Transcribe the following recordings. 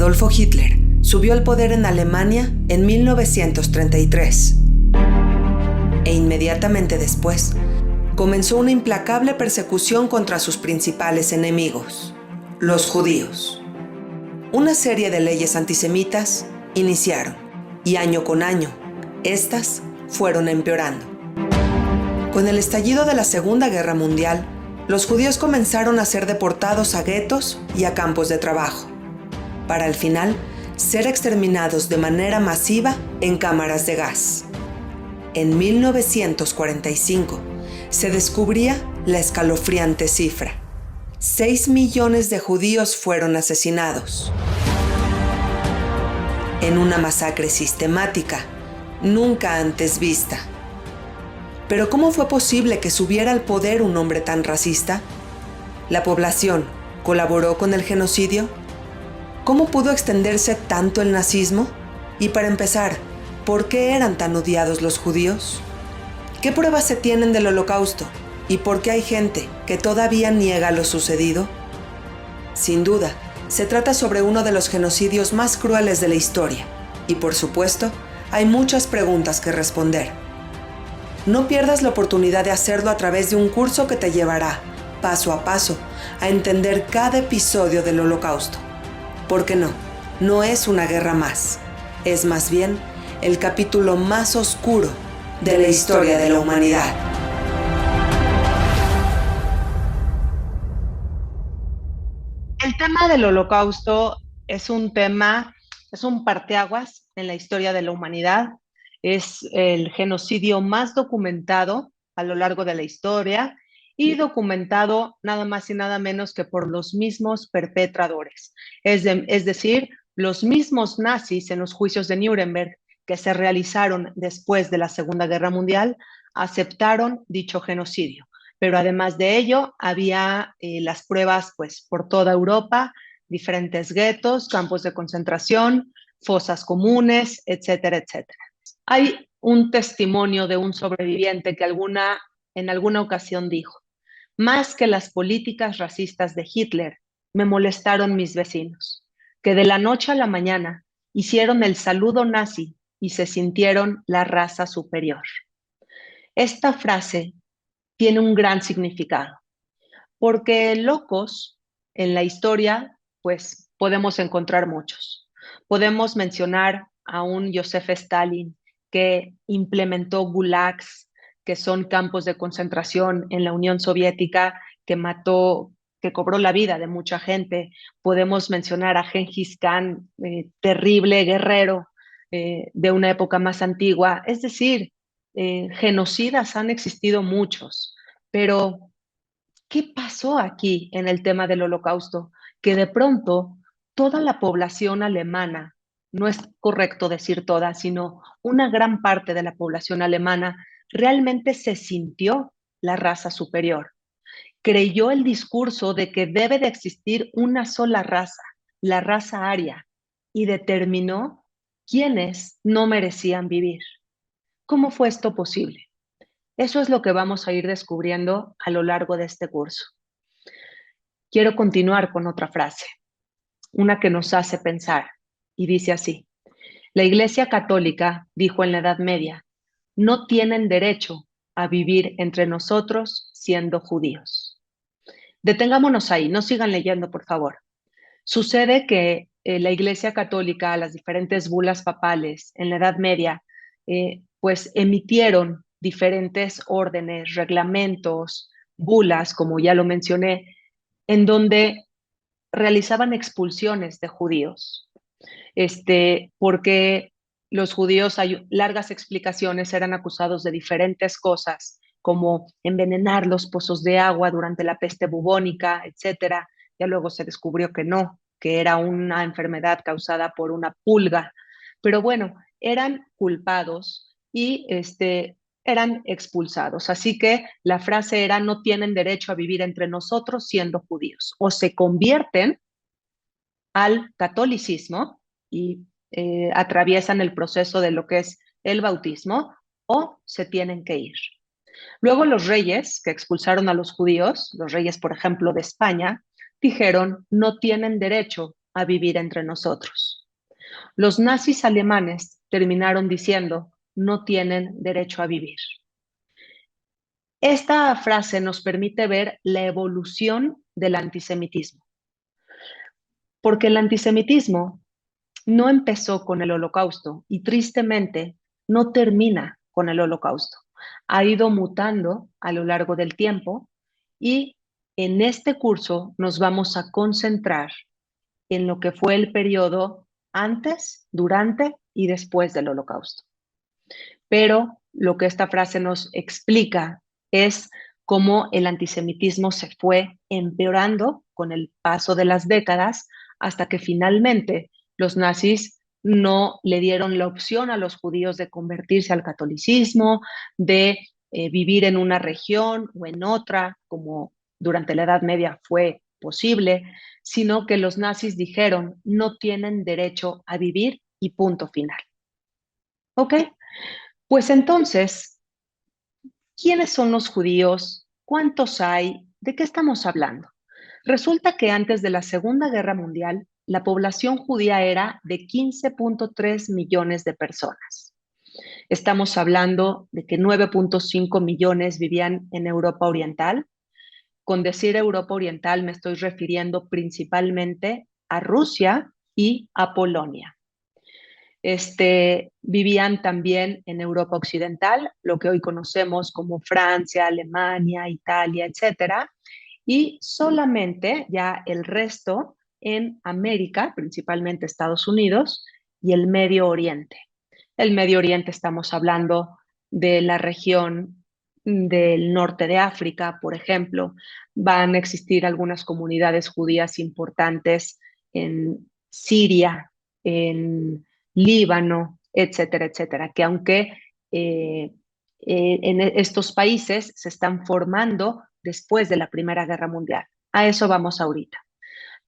Adolfo Hitler subió al poder en Alemania en 1933. E inmediatamente después, comenzó una implacable persecución contra sus principales enemigos, los judíos. Una serie de leyes antisemitas iniciaron, y año con año, estas fueron empeorando. Con el estallido de la Segunda Guerra Mundial, los judíos comenzaron a ser deportados a guetos y a campos de trabajo, para al final ser exterminados de manera masiva en cámaras de gas. En 1945 se descubría la escalofriante cifra: 6 millones de judíos fueron asesinados. En una masacre sistemática, nunca antes vista. Pero ¿cómo fue posible que subiera al poder un hombre tan racista? ¿La población colaboró con el genocidio? ¿Cómo pudo extenderse tanto el nazismo? Y para empezar, ¿por qué eran tan odiados los judíos? ¿Qué pruebas se tienen del Holocausto? ¿Y por qué hay gente que todavía niega lo sucedido? Sin duda, se trata sobre uno de los genocidios más crueles de la historia. Y por supuesto, hay muchas preguntas que responder. No pierdas la oportunidad de hacerlo a través de un curso que te llevará, paso a paso, a entender cada episodio del Holocausto. Porque no es una guerra más. Es más bien el capítulo más oscuro de la historia de la humanidad. El tema del Holocausto es un tema, es un parteaguas en la historia de la humanidad. Es el genocidio más documentado a lo largo de la historia y documentado nada más y nada menos que por los mismos perpetradores. Es decir, los mismos nazis en los juicios de Nuremberg que se realizaron después de la Segunda Guerra Mundial aceptaron dicho genocidio. Pero además de ello, había las pruebas pues, por toda Europa, diferentes guetos, campos de concentración, fosas comunes, etcétera, etcétera. Hay un testimonio de un sobreviviente que en alguna ocasión dijo: más que las políticas racistas de Hitler, me molestaron mis vecinos, que de la noche a la mañana hicieron el saludo nazi y se sintieron la raza superior. Esta frase tiene un gran significado, porque locos en la historia, pues podemos encontrar muchos. Podemos mencionar a un Joseph Stalin que implementó gulags, que son campos de concentración en la Unión Soviética, que cobró la vida de mucha gente. Podemos mencionar a Gengis Khan, terrible guerrero de una época más antigua. Es decir, genocidas han existido muchos, pero ¿qué pasó aquí en el tema del Holocausto? Que de pronto toda la población alemana, no es correcto decir toda, sino una gran parte de la población alemana realmente se sintió la raza superior. Creyó el discurso de que debe de existir una sola raza, la raza aria, y determinó quiénes no merecían vivir. ¿Cómo fue esto posible? Eso es lo que vamos a ir descubriendo a lo largo de este curso. Quiero continuar con otra frase, una que nos hace pensar, y dice así: la Iglesia Católica dijo en la Edad Media, no tienen derecho a vivir entre nosotros siendo judíos. Detengámonos ahí, no sigan leyendo, por favor. Sucede que la Iglesia Católica, las diferentes bulas papales en la Edad Media, pues emitieron diferentes órdenes, reglamentos, bulas, como ya lo mencioné, en donde realizaban expulsiones de judíos, porque los judíos, hay largas explicaciones, eran acusados de diferentes cosas, como envenenar los pozos de agua durante la peste bubónica, etcétera. Ya luego se descubrió que no, que era una enfermedad causada por una pulga. Pero bueno, eran culpados y eran expulsados. Así que la frase era: no tienen derecho a vivir entre nosotros siendo judíos. O se convierten al catolicismo y atraviesan el proceso de lo que es el bautismo, o se tienen que ir. Luego los reyes que expulsaron a los judíos, los reyes, por ejemplo, de España, dijeron: no tienen derecho a vivir entre nosotros. Los nazis alemanes terminaron diciendo, no tienen derecho a vivir. Esta frase nos permite ver la evolución del antisemitismo, porque el antisemitismo no empezó con el Holocausto y tristemente no termina con el Holocausto. Ha ido mutando a lo largo del tiempo y en este curso nos vamos a concentrar en lo que fue el periodo antes, durante y después del Holocausto. Pero lo que esta frase nos explica es cómo el antisemitismo se fue empeorando con el paso de las décadas hasta que finalmente los nazis no le dieron la opción a los judíos de convertirse al catolicismo, de vivir en una región o en otra, como durante la Edad Media fue posible, sino que los nazis dijeron no tienen derecho a vivir y punto final. ¿Ok? Pues entonces, ¿quiénes son los judíos? ¿Cuántos hay? ¿De qué estamos hablando? Resulta que antes de la Segunda Guerra Mundial, la población judía era de 15.3 millones de personas. Estamos hablando de que 9.5 millones vivían en Europa Oriental. Con decir Europa Oriental me estoy refiriendo principalmente a Rusia y a Polonia. Vivían también en Europa Occidental, lo que hoy conocemos como Francia, Alemania, Italia, etcétera, y solamente ya el resto en América, principalmente Estados Unidos y el Medio Oriente. El Medio Oriente estamos hablando de la región del norte de África, por ejemplo. Van a existir algunas comunidades judías importantes en Siria, en Líbano, etcétera, etcétera, que aunque en estos países se están formando después de la Primera Guerra Mundial. A eso vamos ahorita.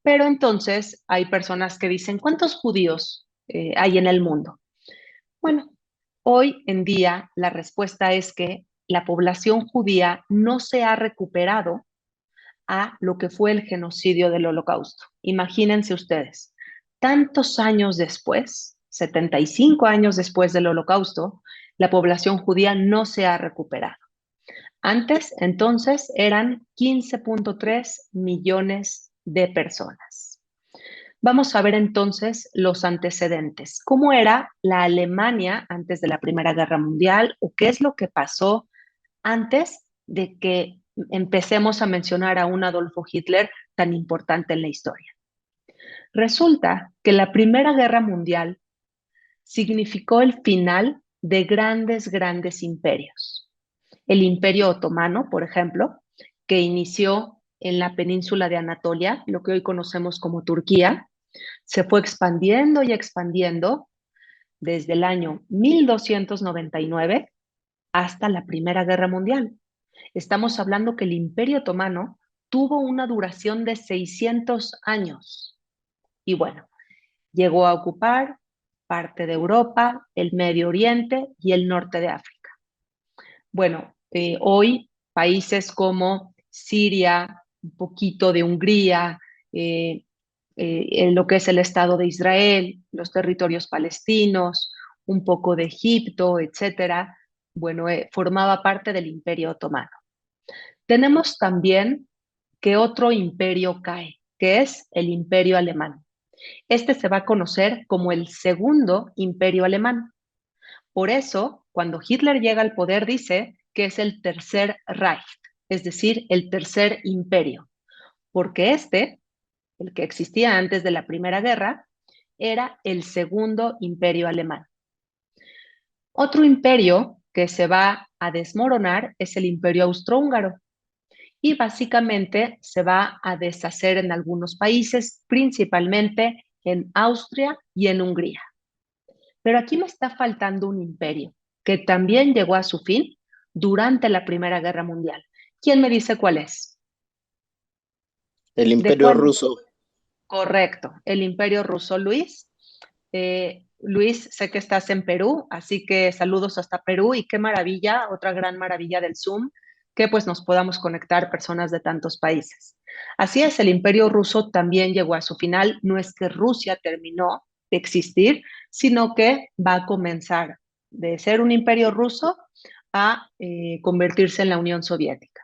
Pero entonces hay personas que dicen, ¿cuántos judíos hay en el mundo? Bueno, hoy en día la respuesta es que la población judía no se ha recuperado a lo que fue el genocidio del Holocausto. Imagínense ustedes, tantos años después, 75 años después del Holocausto, la población judía no se ha recuperado. Antes, entonces, eran 15.3 millones de personas. Vamos a ver entonces los antecedentes. ¿Cómo era la Alemania antes de la Primera Guerra Mundial o qué es lo que pasó antes de que empecemos a mencionar a un Adolfo Hitler tan importante en la historia? Resulta que la Primera Guerra Mundial significó el final de grandes imperios. El Imperio Otomano, por ejemplo, que inició en la península de Anatolia, lo que hoy conocemos como Turquía, se fue expandiendo y expandiendo desde el año 1299 hasta la Primera Guerra Mundial. Estamos hablando que el Imperio Otomano tuvo una duración de 600 años. Y bueno, llegó a ocupar parte de Europa, el Medio Oriente y el norte de África. Bueno, hoy países como Siria, un poquito de Hungría, en lo que es el Estado de Israel, los territorios palestinos, un poco de Egipto, etcétera, bueno, formaba parte del Imperio Otomano. Tenemos también que otro imperio cae, que es el Imperio Alemán. Este se va a conocer como el Segundo Imperio Alemán. Por eso, cuando Hitler llega al poder, dice que es el Tercer Reich, es decir, el Tercer Imperio, porque el que existía antes de la Primera Guerra, era el Segundo Imperio Alemán. Otro imperio que se va a desmoronar es el Imperio Austrohúngaro y básicamente se va a deshacer en algunos países, principalmente en Austria y en Hungría. Pero aquí me está faltando un imperio que también llegó a su fin durante la Primera Guerra Mundial. ¿Quién me dice cuál es? El ¿De Imperio cuál? Ruso. Correcto, el Imperio Ruso. Luis, Luis, sé que estás en Perú, así que saludos hasta Perú y qué maravilla, otra gran maravilla del Zoom, que pues nos podamos conectar personas de tantos países. Así es, el Imperio Ruso también llegó a su final. No es que Rusia terminó de existir, sino que va a comenzar de ser un imperio ruso a convertirse en la Unión Soviética.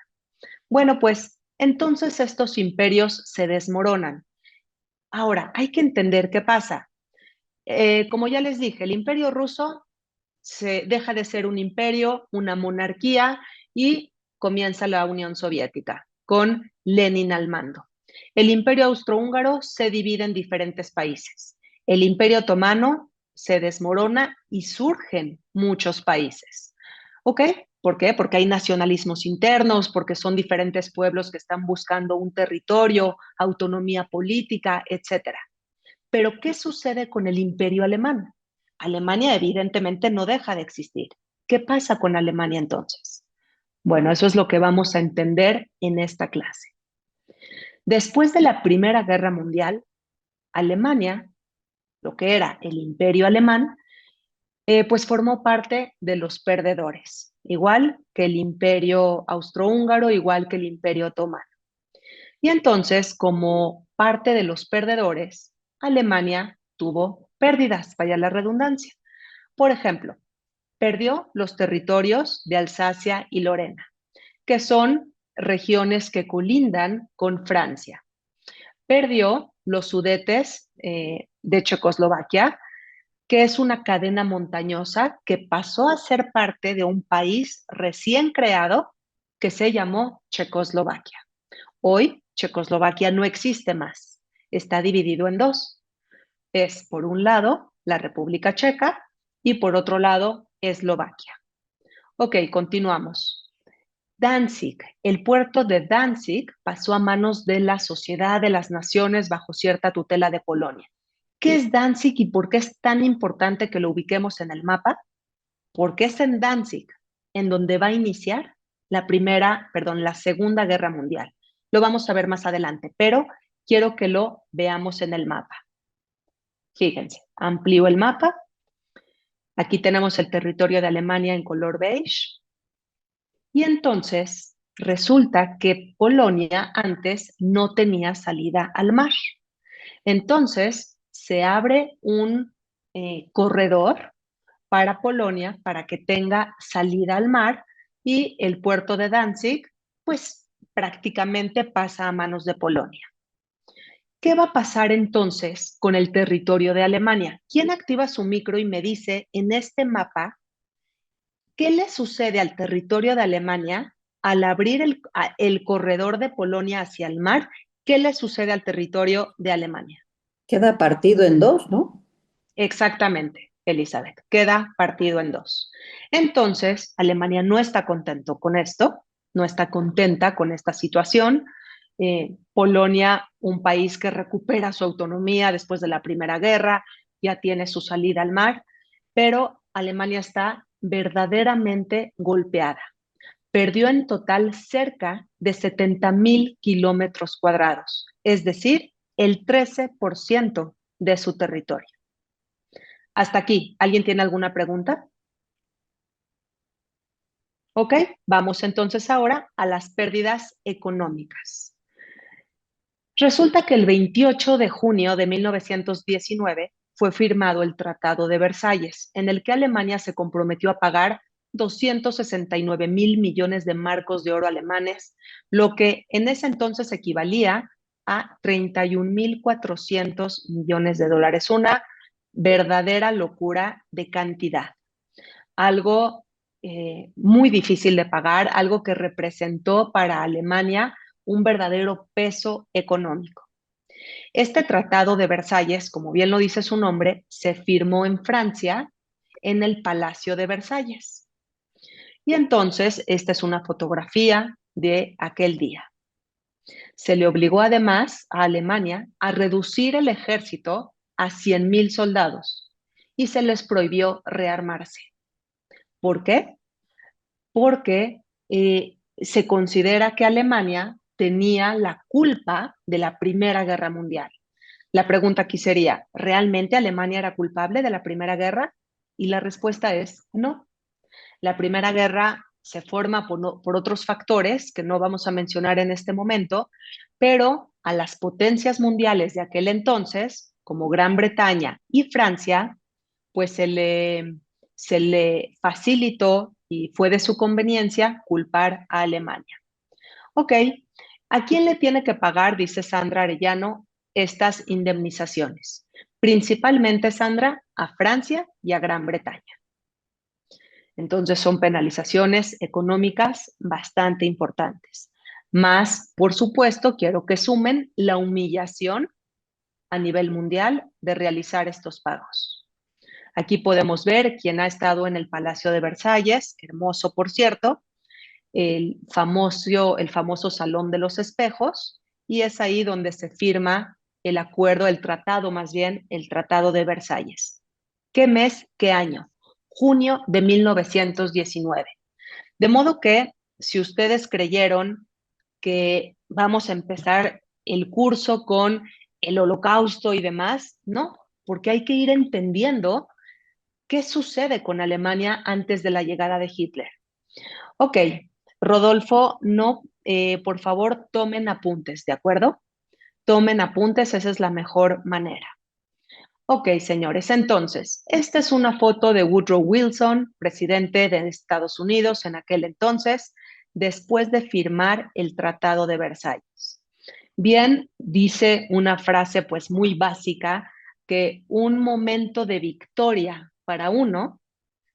Bueno, pues entonces estos imperios se desmoronan. Ahora, hay que entender qué pasa. Como ya les dije, el Imperio Ruso se deja de ser un imperio, una monarquía y comienza la Unión Soviética con Lenin al mando. El Imperio Austrohúngaro se divide en diferentes países. El Imperio Otomano se desmorona y surgen muchos países. ¿Ok? ¿Por qué? Porque hay nacionalismos internos, porque son diferentes pueblos que están buscando un territorio, autonomía política, etcétera. Pero, ¿qué sucede con el Imperio Alemán? Alemania evidentemente no deja de existir. ¿Qué pasa con Alemania entonces? Bueno, eso es lo que vamos a entender en esta clase. Después de la Primera Guerra Mundial, Alemania, lo que era el Imperio Alemán, pues formó parte de los perdedores, igual que el Imperio Austrohúngaro, igual que el Imperio Otomano. Y entonces, como parte de los perdedores, Alemania tuvo pérdidas, vaya la redundancia. Por ejemplo, perdió los territorios de Alsacia y Lorena, que son regiones que colindan con Francia. Perdió los Sudetes de Checoslovaquia, que es una cadena montañosa que pasó a ser parte de un país recién creado que se llamó Checoslovaquia. Hoy, Checoslovaquia no existe más. Está dividido en dos. Es, por un lado, la República Checa y por otro lado, Eslovaquia. Ok, continuamos. Danzig, el puerto de Danzig pasó a manos de la Sociedad de las Naciones bajo cierta tutela de Polonia. ¿Qué es Danzig y por qué es tan importante que lo ubiquemos en el mapa? Porque es en Danzig en donde va a iniciar la Segunda Guerra Mundial. Lo vamos a ver más adelante, pero quiero que lo veamos en el mapa. Fíjense, amplío el mapa. Aquí tenemos el territorio de Alemania en color beige. Y entonces resulta que Polonia antes no tenía salida al mar. Entonces se abre un corredor para Polonia para que tenga salida al mar y el puerto de Danzig, pues prácticamente pasa a manos de Polonia. ¿Qué va a pasar entonces con el territorio de Alemania? ¿Quién activa su micro y me dice en este mapa qué le sucede al territorio de Alemania al abrir el corredor de Polonia hacia el mar? ¿Qué le sucede al territorio de Alemania? Queda partido en dos, ¿no? Exactamente, Elizabeth, queda partido en dos. Entonces, Alemania no está contento con esto, no está contenta con esta situación. Polonia, un país que recupera su autonomía después de la Primera Guerra, ya tiene su salida al mar, pero Alemania está verdaderamente golpeada. Perdió en total cerca de 70,000 kilómetros cuadrados, es decir, el 13% de su territorio. Hasta aquí, ¿alguien tiene alguna pregunta? Ok, vamos entonces ahora a las pérdidas económicas. Resulta que el 28 de junio de 1919 fue firmado el Tratado de Versalles, en el que Alemania se comprometió a pagar 269,000 millones de marcos de oro alemanes, lo que en ese entonces equivalía a 31,400 millones de dólares, una verdadera locura de cantidad. Algo muy difícil de pagar, algo que representó para Alemania un verdadero peso económico. Este Tratado de Versalles, como bien lo dice su nombre, se firmó en Francia, en el Palacio de Versalles. Y entonces, esta es una fotografía de aquel día. Se le obligó además a Alemania a reducir el ejército a 100,000 soldados y se les prohibió rearmarse. ¿Por qué? Porque se considera que Alemania tenía la culpa de la Primera Guerra Mundial. La pregunta aquí sería, ¿realmente Alemania era culpable de la Primera Guerra? Y la respuesta es no. La Primera Guerra se forma por otros factores que no vamos a mencionar en este momento, pero a las potencias mundiales de aquel entonces, como Gran Bretaña y Francia, pues se le facilitó y fue de su conveniencia culpar a Alemania. Ok, ¿a quién le tiene que pagar, dice Sandra Arellano, estas indemnizaciones? Principalmente, Sandra, a Francia y a Gran Bretaña. Entonces son penalizaciones económicas bastante importantes. Más, por supuesto, quiero que sumen la humillación a nivel mundial de realizar estos pagos. Aquí podemos ver quién ha estado en el Palacio de Versalles, hermoso por cierto, el famoso Salón de los Espejos, y es ahí donde se firma el acuerdo, el tratado más bien, el Tratado de Versalles. ¿Qué mes, qué año? Junio de 1919. De modo que, si ustedes creyeron que vamos a empezar el curso con el Holocausto y demás, no, porque hay que ir entendiendo qué sucede con Alemania antes de la llegada de Hitler. Ok, Rodolfo, no, por favor, tomen apuntes, ¿de acuerdo? Tomen apuntes, esa es la mejor manera. Ok, señores, entonces, esta es una foto de Woodrow Wilson, presidente de Estados Unidos en aquel entonces, después de firmar el Tratado de Versalles. Bien, dice una frase pues muy básica, que un momento de victoria para uno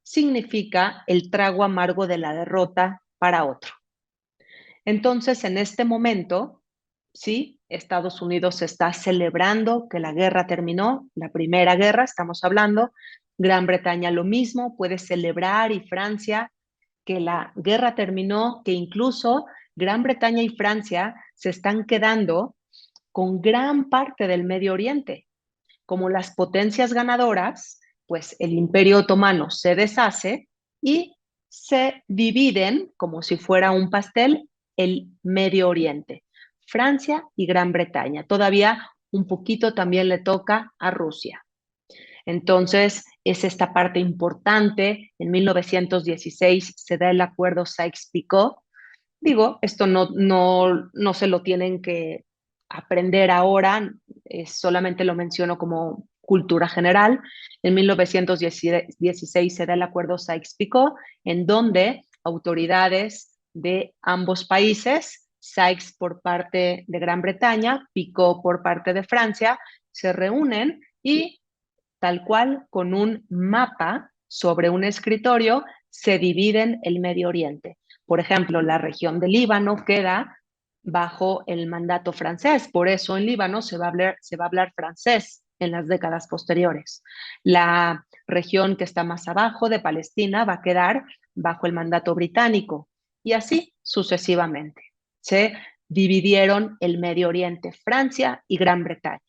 significa el trago amargo de la derrota para otro. Entonces, en este momento, sí, Estados Unidos está celebrando que la guerra terminó, la primera guerra, estamos hablando, Gran Bretaña lo mismo, puede celebrar, y Francia, que la guerra terminó, que incluso Gran Bretaña y Francia se están quedando con gran parte del Medio Oriente. Como las potencias ganadoras, pues el Imperio Otomano se deshace y se dividen, como si fuera un pastel, el Medio Oriente, Francia y Gran Bretaña. Todavía un poquito también le toca a Rusia. Entonces, es esta parte importante. En 1916 se da el acuerdo Sykes-Picot. Digo, esto no se lo tienen que aprender ahora, solamente lo menciono como cultura general. En 1916 se da el acuerdo Sykes-Picot, en donde autoridades de ambos países, Sykes por parte de Gran Bretaña, Picot por parte de Francia, se reúnen y tal cual con un mapa sobre un escritorio se dividen el Medio Oriente. Por ejemplo, la región del Líbano queda bajo el mandato francés, por eso en Líbano se va a hablar francés en las décadas posteriores. La región que está más abajo de Palestina va a quedar bajo el mandato británico, y así sucesivamente. Se dividieron el Medio Oriente, Francia y Gran Bretaña.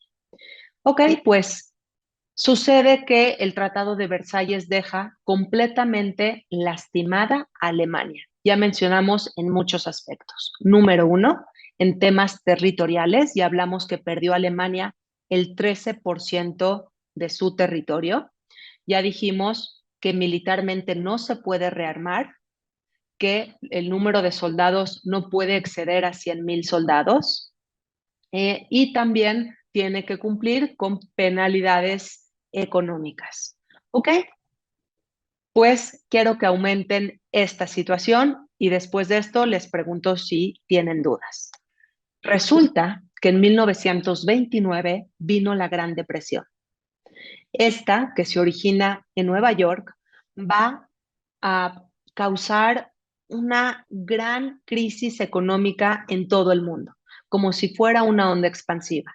Ok, pues sucede que el Tratado de Versalles deja completamente lastimada a Alemania. Ya mencionamos en muchos aspectos. Número uno, en temas territoriales, ya hablamos que perdió Alemania el 13% de su territorio. Ya dijimos que militarmente no se puede rearmar, que el número de soldados no puede exceder a 100,000 soldados, y también tiene que cumplir con penalidades económicas. ¿Ok? Pues quiero que aumenten esta situación y después de esto les pregunto si tienen dudas. Resulta que en 1929 vino la Gran Depresión. Esta, que se origina en Nueva York, va a causar una gran crisis económica en todo el mundo, como si fuera una onda expansiva.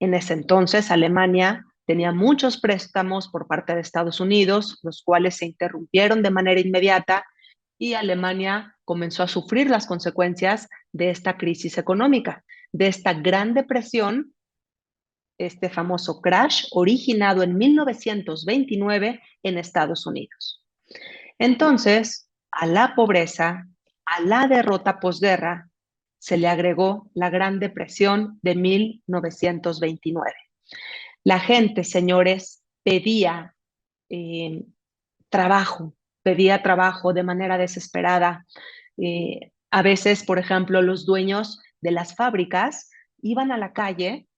En ese entonces, Alemania tenía muchos préstamos por parte de Estados Unidos, los cuales se interrumpieron de manera inmediata, y Alemania comenzó a sufrir las consecuencias de esta crisis económica, de esta Gran Depresión, este famoso crash originado en 1929 en Estados Unidos. Entonces, a la pobreza, a la derrota posguerra, se le agregó la Gran Depresión de 1929. La gente, señores, pedía trabajo, pedía trabajo de manera desesperada. A veces, por ejemplo, los dueños de las fábricas iban a la calle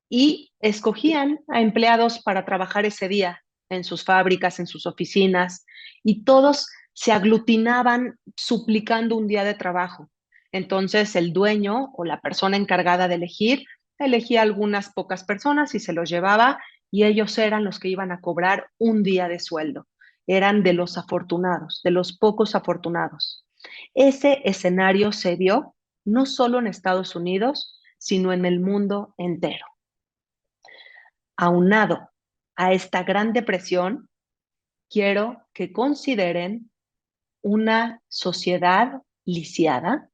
y escogían a empleados para trabajar ese día en sus fábricas, en sus oficinas, y todos se aglutinaban suplicando un día de trabajo. Entonces el dueño o la persona encargada de elegir elegía algunas pocas personas y se los llevaba, y ellos eran los que iban a cobrar un día de sueldo. Eran de los afortunados, de los pocos afortunados. Ese escenario se vio no solo en Estados Unidos, sino en el mundo entero. Aunado a esta gran depresión, quiero que consideren una sociedad lisiada,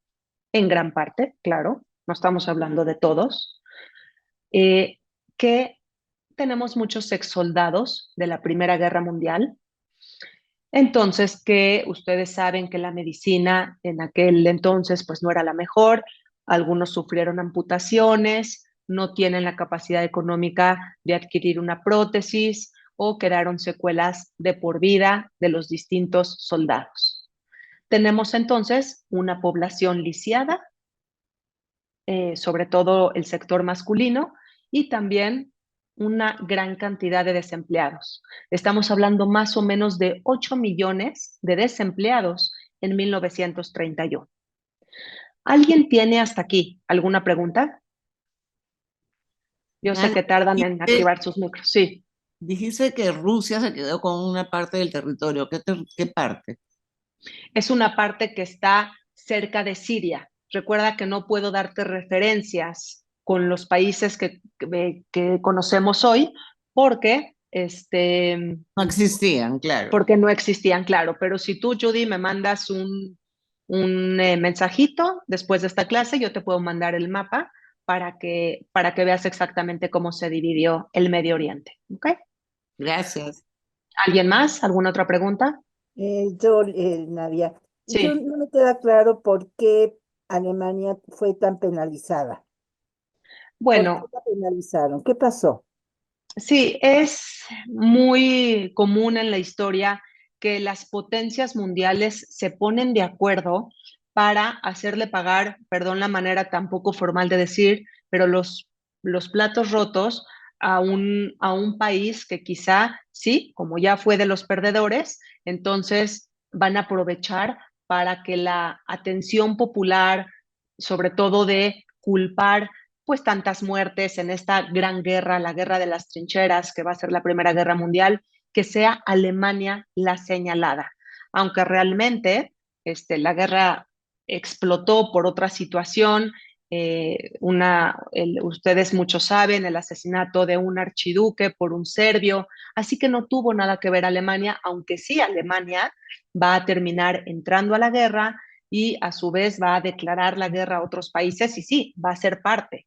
en gran parte, claro, no estamos hablando de todos, que tenemos muchos ex soldados de la Primera Guerra Mundial. Entonces, que ustedes saben que la medicina en aquel entonces pues no era la mejor, algunos sufrieron amputaciones, no tienen la capacidad económica de adquirir una prótesis o quedaron secuelas de por vida de los distintos soldados. Tenemos entonces una población lisiada, sobre todo el sector masculino, y también una gran cantidad de desempleados. Estamos hablando más o menos de 8 millones de desempleados en 1931. ¿Alguien tiene hasta aquí alguna pregunta? Yo sé Ana, que tardan en dijiste, activar sus micros. Sí, dijiste que Rusia se quedó con una parte del territorio. ¿Qué parte? es una parte que está cerca de Siria. Recuerda que no puedo darte referencias con los países que conocemos hoy porque No existían, claro. porque no existían, claro. Pero si tú, Judy, me mandas un mensajito después de esta clase, yo te puedo mandar el mapa para que veas exactamente cómo se dividió el Medio Oriente. ¿Ok? Gracias. ¿Alguien más? ¿Alguna otra pregunta? Nadia, yo Sí. no me queda claro por qué Alemania fue tan penalizada. ¿Por qué Bueno, la penalizaron? ¿Qué pasó? sí, es muy común en la historia que las potencias mundiales se ponen de acuerdo para hacerle pagar, perdón la manera tan poco formal de decir, pero los platos rotos a un país que quizá, sí, como ya fue de los perdedores, entonces van a aprovechar para que la atención popular, sobre todo de culpar pues tantas muertes en esta gran guerra, la guerra de las trincheras, que va a ser la Primera Guerra Mundial, que sea Alemania la señalada. Aunque realmente la guerra explotó por otra situación, ustedes muchos saben, el asesinato de un archiduque por un serbio, así que no tuvo nada que ver Alemania, aunque sí Alemania va a terminar entrando a la guerra y a su vez va a declarar la guerra a otros países y sí, va a ser parte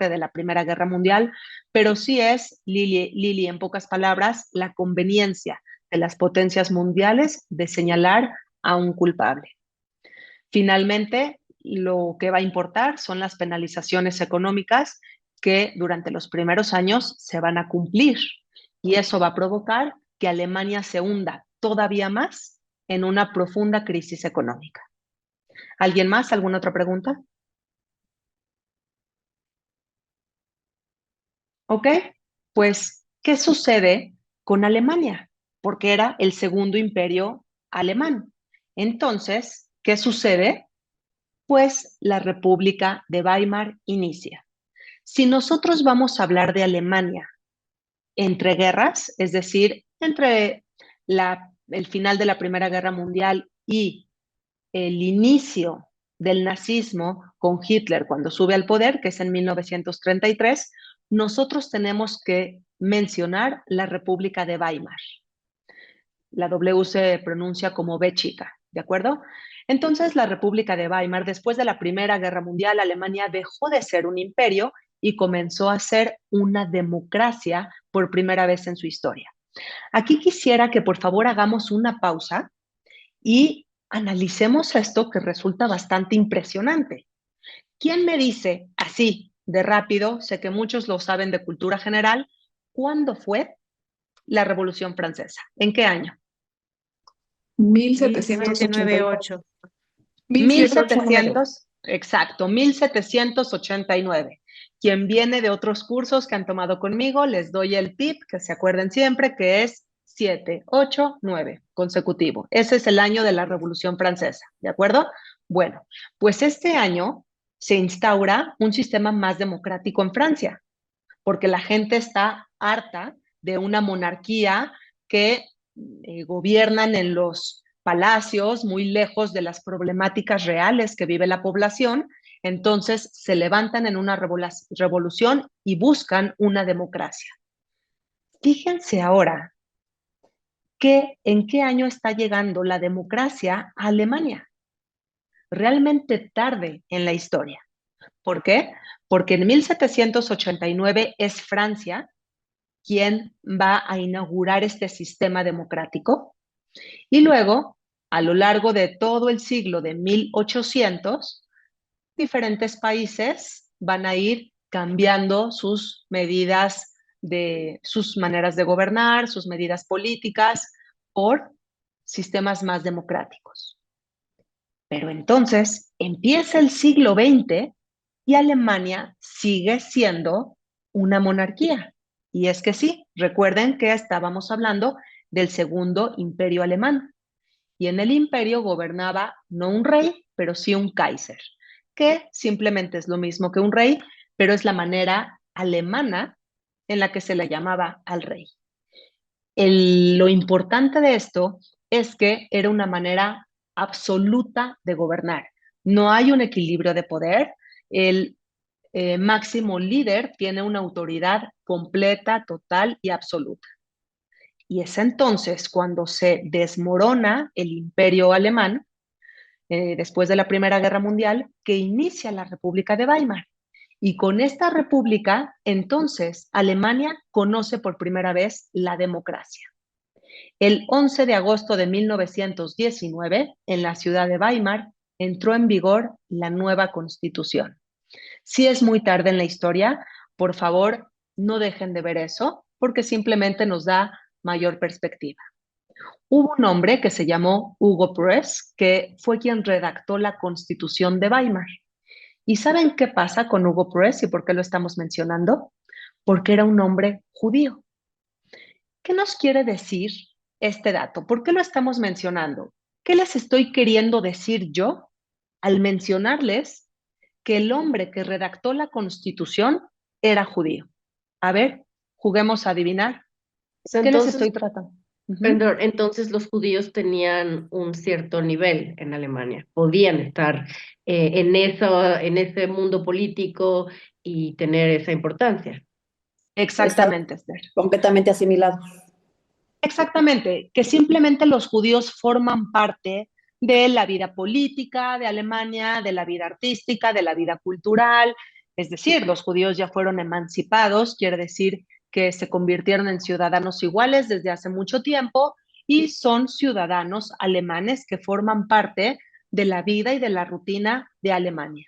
de la Primera Guerra Mundial, pero sí es, Lili, en pocas palabras, la conveniencia de las potencias mundiales de señalar a un culpable. Finalmente, lo que va a importar son las penalizaciones económicas que durante los primeros años se van a cumplir y eso va a provocar que Alemania se hunda todavía más en una profunda crisis económica. ¿Alguien más? ¿Alguna otra pregunta? Ok, pues, ¿qué sucede con Alemania? Porque era el segundo imperio alemán. Entonces, ¿qué sucede? Pues la República de Weimar inicia. Si nosotros vamos a hablar de Alemania entre guerras, es decir, entre el final de la Primera Guerra Mundial y el inicio del nazismo con Hitler cuando sube al poder, que es en 1933, nosotros tenemos que mencionar la República de Weimar. La W se pronuncia como B chica, ¿de acuerdo? Entonces, la República de Weimar, después de la Primera Guerra Mundial, Alemania dejó de ser un imperio y comenzó a ser una democracia por primera vez en su historia. Aquí quisiera que por favor hagamos una pausa y analicemos esto que resulta bastante impresionante. ¿Quién me dice así de rápido, sé que muchos lo saben de cultura general, cuándo fue la Revolución Francesa? ¿En qué año? 1789. 1700, exacto, 1789. Quien viene de otros cursos que han tomado conmigo, les doy el tip, que se acuerden siempre, que es 7, 8, 9, consecutivo. Ese es el año de la Revolución Francesa, ¿de acuerdo? Bueno, pues este año se instaura un sistema más democrático en Francia, porque la gente está harta de una monarquía que gobiernan en los palacios, muy lejos de las problemáticas reales que vive la población. Entonces se levantan en una revolución y buscan una democracia. Fíjense ahora en qué año está llegando la democracia a Alemania. Realmente tarde en la historia. ¿Por qué? Porque en 1789 es Francia quien va a inaugurar este sistema democrático. Y luego, a lo largo de todo el siglo de 1800, diferentes países van a ir cambiando sus medidas sus maneras de gobernar, sus medidas políticas por sistemas más democráticos. Pero entonces empieza el siglo XX y Alemania sigue siendo una monarquía. Y es que sí, recuerden que estábamos hablando del Segundo Imperio Alemán. Y en el imperio gobernaba no un rey, pero sí un Kaiser, que simplemente es lo mismo que un rey, pero es la manera alemana en la que se le llamaba al rey. Lo importante de esto es que era una manera absoluta de gobernar. No hay un equilibrio de poder. El máximo líder tiene una autoridad completa, total y absoluta. Y es entonces cuando se desmorona el imperio alemán, después de la Primera Guerra Mundial, que inicia la República de Weimar. Y con esta república, entonces, Alemania conoce por primera vez la democracia. El 11 de agosto de 1919, en la ciudad de Weimar, entró en vigor la nueva Constitución. Si es muy tarde en la historia, por favor, no dejen de ver eso, porque simplemente nos da mayor perspectiva. Hubo un hombre que se llamó Hugo Press, que fue quien redactó la Constitución de Weimar. ¿Y saben qué pasa con Hugo Press y por qué lo estamos mencionando? Porque era un hombre judío. ¿Qué nos quiere decir este dato? ¿Por qué lo estamos mencionando? ¿Qué les estoy queriendo decir yo al mencionarles que el hombre que redactó la Constitución era judío? A ver, juguemos a adivinar. ¿Qué les estoy tratando? Perdón, entonces los judíos tenían un cierto nivel en Alemania, podían estar en ese mundo político y tener esa importancia. Exactamente, Esther. Completamente asimilados. Exactamente, que simplemente los judíos forman parte de la vida política de Alemania, de la vida artística, de la vida cultural. Es decir, los judíos ya fueron emancipados, quiere decir que se convirtieron en ciudadanos iguales desde hace mucho tiempo y son ciudadanos alemanes que forman parte de la vida y de la rutina de Alemania.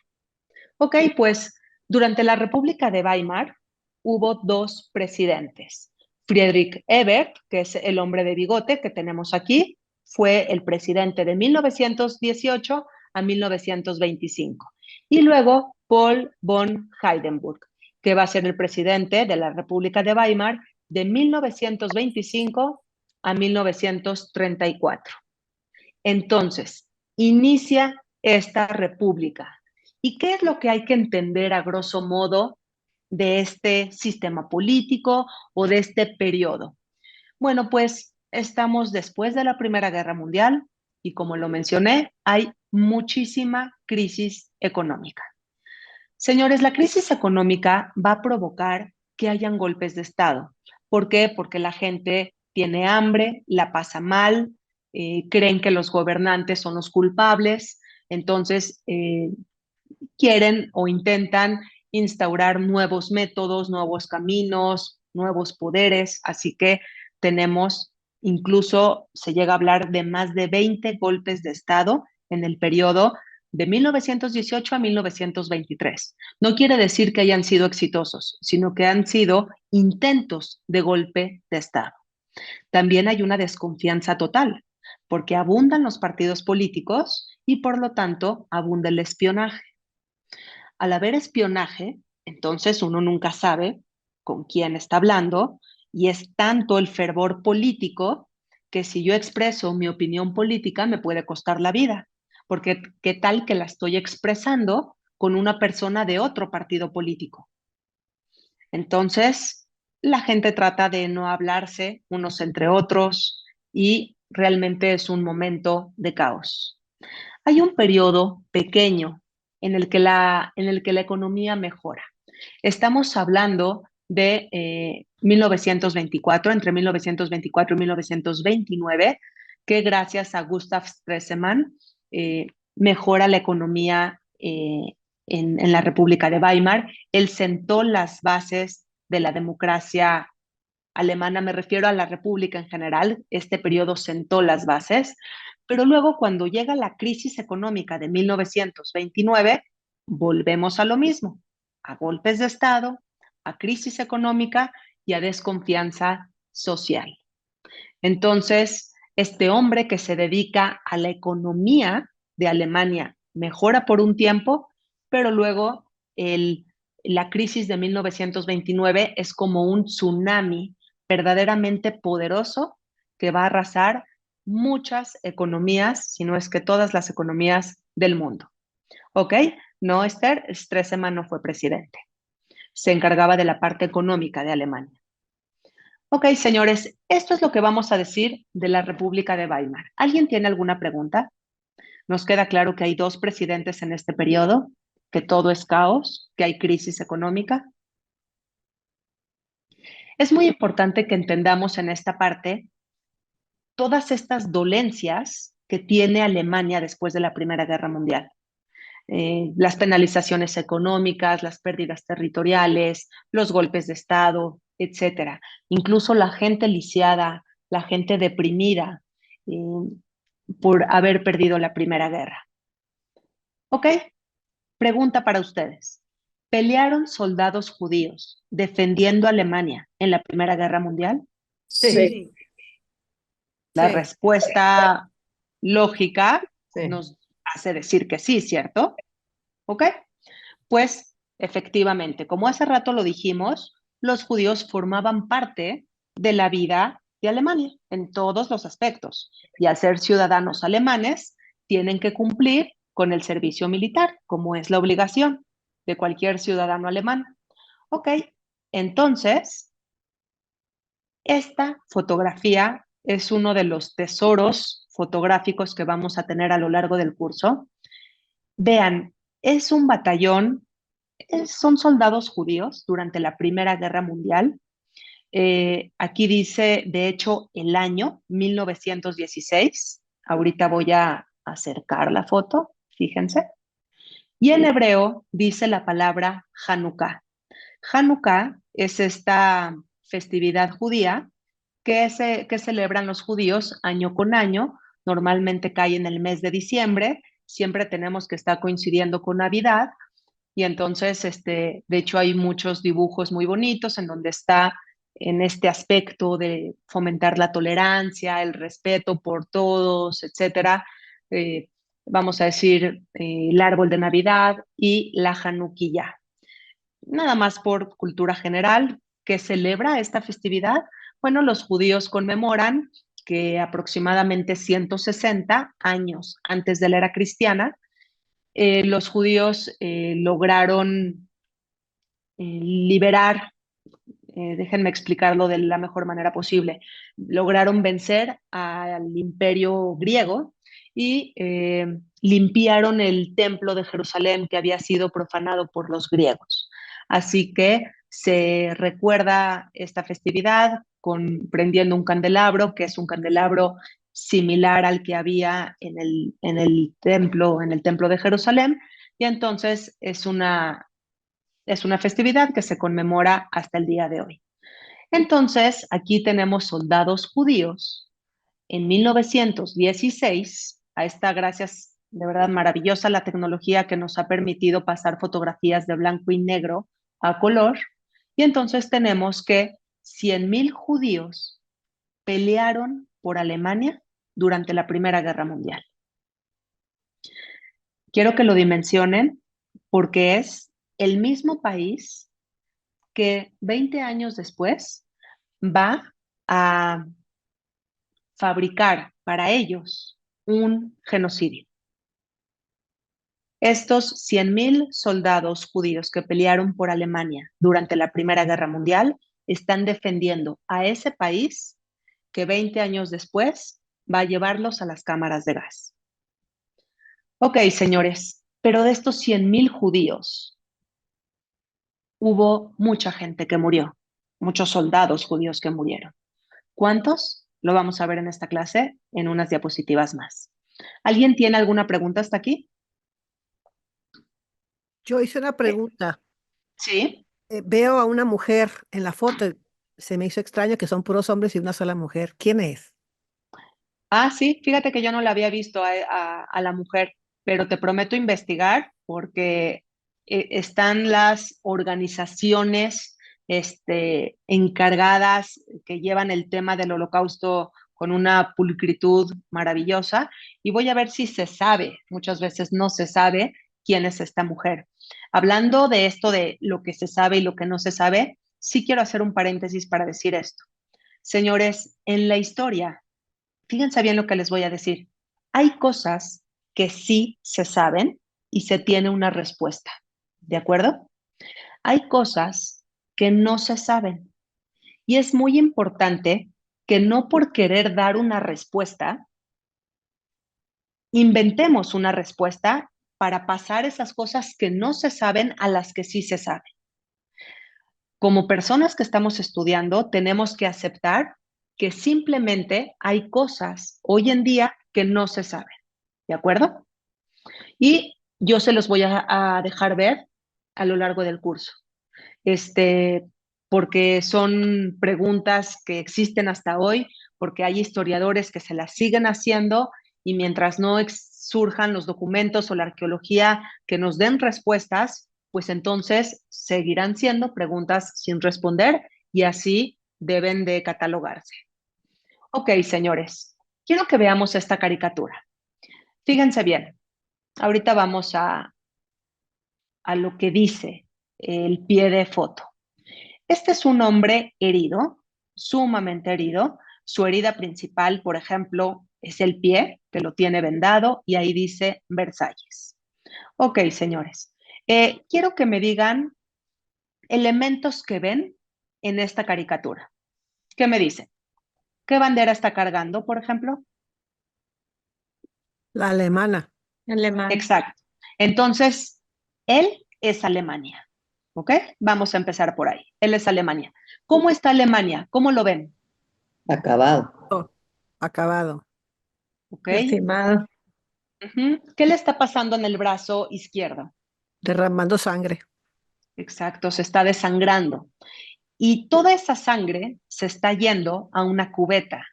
Ok, pues durante la República de Weimar hubo dos presidentes. Friedrich Ebert, que es el hombre de bigote que tenemos aquí, fue el presidente de 1918 a 1925. Y luego Paul von Hindenburg, que va a ser el presidente de la República de Weimar de 1925 a 1934. Entonces, inicia esta república. ¿Y qué es lo que hay que entender a grosso modo de este sistema político o de este periodo? Bueno, pues estamos después de la Primera Guerra Mundial y como lo mencioné, hay muchísima crisis económica. Señores, la crisis económica va a provocar que hayan golpes de Estado. ¿Por qué? Porque la gente tiene hambre, la pasa mal, creen que los gobernantes son los culpables, entonces quieren o intentan instaurar nuevos métodos, nuevos caminos, nuevos poderes, así que tenemos, incluso se llega a hablar de más de 20 golpes de Estado en el periodo de 1918 a 1923. No quiere decir que hayan sido exitosos, sino que han sido intentos de golpe de Estado. También hay una desconfianza total. porque abundan los partidos políticos y por lo tanto abunda el espionaje. Al haber espionaje, entonces uno nunca sabe con quién está hablando y es tanto el fervor político que si yo expreso mi opinión política me puede costar la vida, porque qué tal que la estoy expresando con una persona de otro partido político. Entonces, la gente trata de no hablarse unos entre otros y realmente es un momento de caos. Hay un periodo pequeño en el que la economía mejora. Estamos hablando de 1924, entre 1924 y 1929, que gracias a Gustav Stresemann mejora la economía en la República de Weimar. Él sentó las bases de la democracia alemana, me refiero a la República en general. Este periodo sentó las bases, pero luego cuando llega la crisis económica de 1929, volvemos a lo mismo, a golpes de Estado, a crisis económica y a desconfianza social. Entonces, este hombre que se dedica a la economía de Alemania mejora por un tiempo, pero luego la crisis de 1929 es como un tsunami verdaderamente poderoso que va a arrasar muchas economías, si no es que todas las economías del mundo. ¿Ok? No, Esther, Stresemann no fue presidente. Se encargaba de la parte económica de Alemania. Ok, señores, esto es lo que vamos a decir de la República de Weimar. ¿Alguien tiene alguna pregunta? Nos queda claro que hay dos presidentes en este periodo, que todo es caos, que hay crisis económica. Es muy importante que entendamos en esta parte todas estas dolencias que tiene Alemania después de la Primera Guerra Mundial. Las penalizaciones económicas, las pérdidas territoriales, los golpes de Estado, etcétera. Incluso la gente lisiada, la gente deprimida por haber perdido la Primera Guerra. ¿Ok? Pregunta para ustedes. ¿Pelearon soldados judíos defendiendo a Alemania en la Primera Guerra Mundial? Sí. La Sí. respuesta lógica Sí. nos hace decir que sí, ¿cierto? ¿Ok? Pues efectivamente, como hace rato lo dijimos, los judíos formaban parte de la vida de Alemania en todos los aspectos. Y al ser ciudadanos alemanes, tienen que cumplir con el servicio militar, como es la obligación de cualquier ciudadano alemán. Ok, entonces, esta fotografía es uno de los tesoros fotográficos que vamos a tener a lo largo del curso. Vean, es un batallón, son soldados judíos durante la Primera Guerra Mundial. Aquí dice, de hecho, el año 1916. Ahorita voy a acercar la foto, fíjense. Y en hebreo dice la palabra Hanukkah. Hanukkah es esta festividad judía que celebran los judíos año con año. Normalmente cae en el mes de diciembre. Siempre tenemos que estar coincidiendo con Navidad. Y entonces, de hecho, hay muchos dibujos muy bonitos en donde está en este aspecto de fomentar la tolerancia, el respeto por todos, etcétera. Vamos a decir, el árbol de Navidad y la Hanukkah. Nada más por cultura general, ¿qué celebra esta festividad? Bueno, los judíos conmemoran que aproximadamente 160 años antes de la era cristiana, los judíos lograron liberar, déjenme explicarlo de la mejor manera posible, lograron vencer al imperio griego y limpiaron el templo de Jerusalén que había sido profanado por los griegos. Así que se recuerda esta festividad prendiendo un candelabro, que es un candelabro similar al que había en el templo de Jerusalén, y entonces es una festividad que se conmemora hasta el día de hoy. Entonces, aquí tenemos soldados judíos en 1916, a esta gracias de verdad maravillosa la tecnología que nos ha permitido pasar fotografías de blanco y negro a color, y entonces tenemos que 100,000 judíos pelearon por Alemania durante la Primera Guerra Mundial. Quiero que lo dimensionen porque es el mismo país que 20 años después va a fabricar para ellos un genocidio. Estos 100,000 soldados judíos que pelearon por Alemania durante la Primera Guerra Mundial están defendiendo a ese país que 20 años después va a llevarlos a las cámaras de gas. Ok, señores, pero de estos 100,000 judíos hubo mucha gente que murió, muchos soldados judíos que murieron. ¿Cuántos? Lo vamos a ver en esta clase en unas diapositivas más. ¿Alguien tiene alguna pregunta hasta aquí? Yo hice una pregunta. Sí. Veo a una mujer en la foto. Se me hizo extraño que son puros hombres y una sola mujer. ¿Quién es? Ah, sí, fíjate que yo no la había visto a la mujer, pero te prometo investigar porque están las organizaciones encargadas que llevan el tema del Holocausto con una pulcritud maravillosa y voy a ver si se sabe, muchas veces no se sabe quién es esta mujer. Hablando de esto de lo que se sabe y lo que no se sabe, sí quiero hacer un paréntesis para decir esto. Señores, en la historia, fíjense bien lo que les voy a decir. Hay cosas que sí se saben y se tiene una respuesta. ¿De acuerdo? Hay cosas que no se saben. Y es muy importante que no por querer dar una respuesta, inventemos una respuesta para pasar esas cosas que no se saben a las que sí se saben. Como personas que estamos estudiando, tenemos que aceptar que simplemente hay cosas hoy en día que no se saben, ¿de acuerdo? Y yo se los voy a dejar ver a lo largo del curso, porque son preguntas que existen hasta hoy, porque hay historiadores que se las siguen haciendo y mientras no surjan los documentos o la arqueología que nos den respuestas, pues entonces seguirán siendo preguntas sin responder y así deben de catalogarse. Ok, señores, quiero que veamos esta caricatura. Fíjense bien, ahorita vamos a lo que dice el pie de foto. Este es un hombre herido, sumamente herido. Su herida principal, por ejemplo, es el pie, que lo tiene vendado, y ahí dice Versalles. Ok, señores, quiero que me digan elementos que ven en esta caricatura. ¿Qué me dicen? ¿Qué bandera está cargando, por ejemplo? La alemana. Alemán. Exacto. Entonces, él es Alemania. ¿Ok? Vamos a empezar por ahí. Él es Alemania. ¿Cómo está Alemania? ¿Cómo lo ven? Acabado. Oh, acabado. ¿Ok? Lastimado. ¿Qué le está pasando en el brazo izquierdo? Derramando sangre. Exacto, se está desangrando. Y toda esa sangre se está yendo a una cubeta,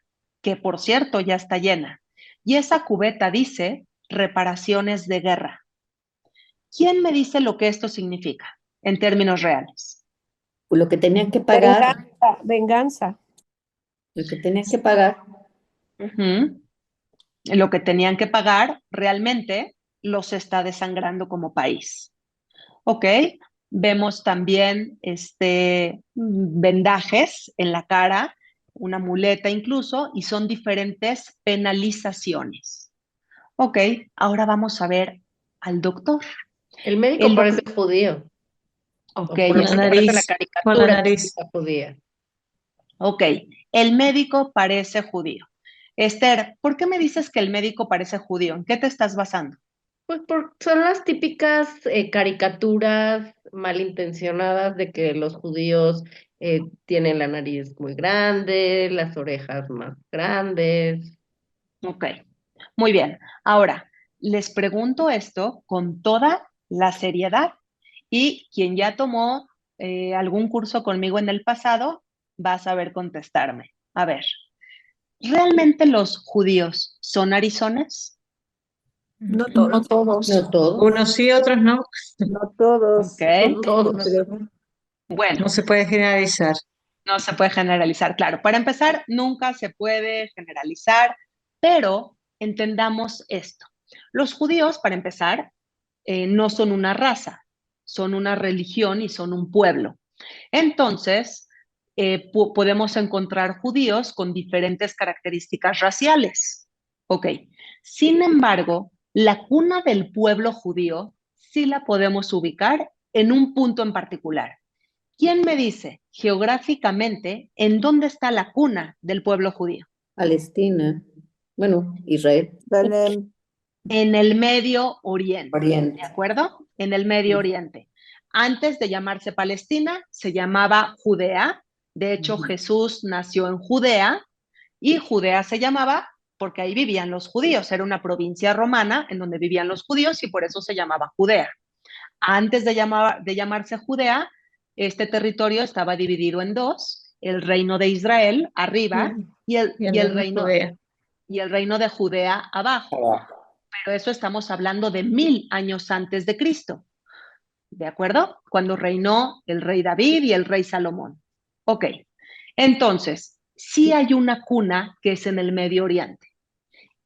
que por cierto ya está llena. Y esa cubeta dice reparaciones de guerra. ¿Quién me dice lo que esto significa en términos reales? Lo que tenían que pagar, Venganza. lo que tenían que pagar, Lo que tenían que pagar realmente los está desangrando como país. Ok, vemos también vendajes en la cara, una muleta incluso, y son diferentes penalizaciones. Ok, ahora vamos a ver al doctor. El médico parece judío. Ok, O por lo la que parece la nariz, con la caricatura nariz. típica judía. ok, el médico parece judío. Esther, ¿por qué me dices que el médico parece judío? ¿En qué te estás basando? Pues son las típicas caricaturas malintencionadas de que los judíos tienen la nariz muy grande, las orejas más grandes. Ok, muy bien. Ahora, les pregunto esto con toda la seriedad y quien ya tomó algún curso conmigo en el pasado va a saber contestarme. A ver, ¿realmente los judíos son arizones? No No todos. todos. no todo. Unos sí, otros no. No todos. Ok, Son todos. bueno, No se puede generalizar. no se puede generalizar, claro. Para empezar, nunca se puede generalizar, Pero entendamos esto. Los judíos, para empezar, no son una raza, son una religión y son un pueblo. Entonces, podemos encontrar judíos con diferentes características raciales. Ok. Sin embargo, la cuna del pueblo judío sí la podemos ubicar en un punto en particular. ¿Quién me dice geográficamente en dónde está la cuna del pueblo judío? Palestina, bueno, Israel, Belén, En el Medio Oriente, Oriente. ¿de acuerdo? En el Medio Oriente. Antes de llamarse Palestina, se llamaba Judea. De hecho, Jesús nació en Judea y Judea se llamaba porque ahí vivían los judíos. Era una provincia romana en donde vivían los judíos y por eso se llamaba Judea. Antes de llamarse Judea, este territorio estaba dividido en dos, el reino de Israel arriba y el reino de Judea abajo. Abajo. Pero eso estamos hablando de 1000 años antes de Cristo, ¿de acuerdo? Cuando reinó el rey David y el rey Salomón. Ok, entonces, sí hay una cuna que es en el Medio Oriente.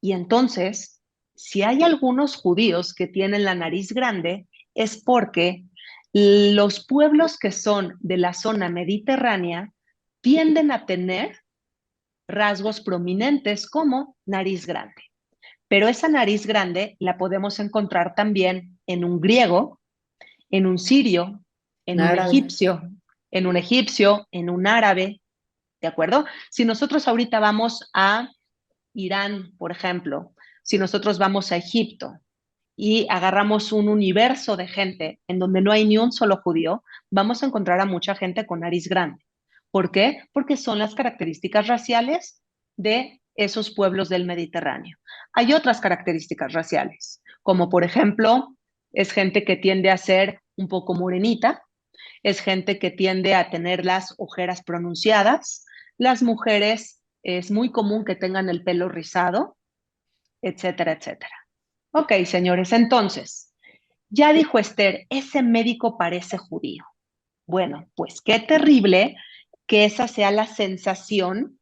Y entonces, si hay algunos judíos que tienen la nariz grande, es porque los pueblos que son de la zona mediterránea tienden a tener rasgos prominentes como nariz grande. Pero esa nariz grande la podemos encontrar también en un griego, en un sirio, en un egipcio, en un árabe, ¿de acuerdo? Si nosotros ahorita vamos a Irán, por ejemplo, si nosotros vamos a Egipto y agarramos un universo de gente en donde no hay ni un solo judío, vamos a encontrar a mucha gente con nariz grande. ¿Por qué? Porque son las características raciales de esos pueblos del Mediterráneo. Hay otras características raciales, como por ejemplo, es gente que tiende a ser un poco morenita, es gente que tiende a tener las ojeras pronunciadas, las mujeres es muy común que tengan el pelo rizado, etcétera, etcétera. Ok, señores, entonces, ya dijo Esther, ese médico parece judío. Bueno, pues qué terrible que esa sea la sensación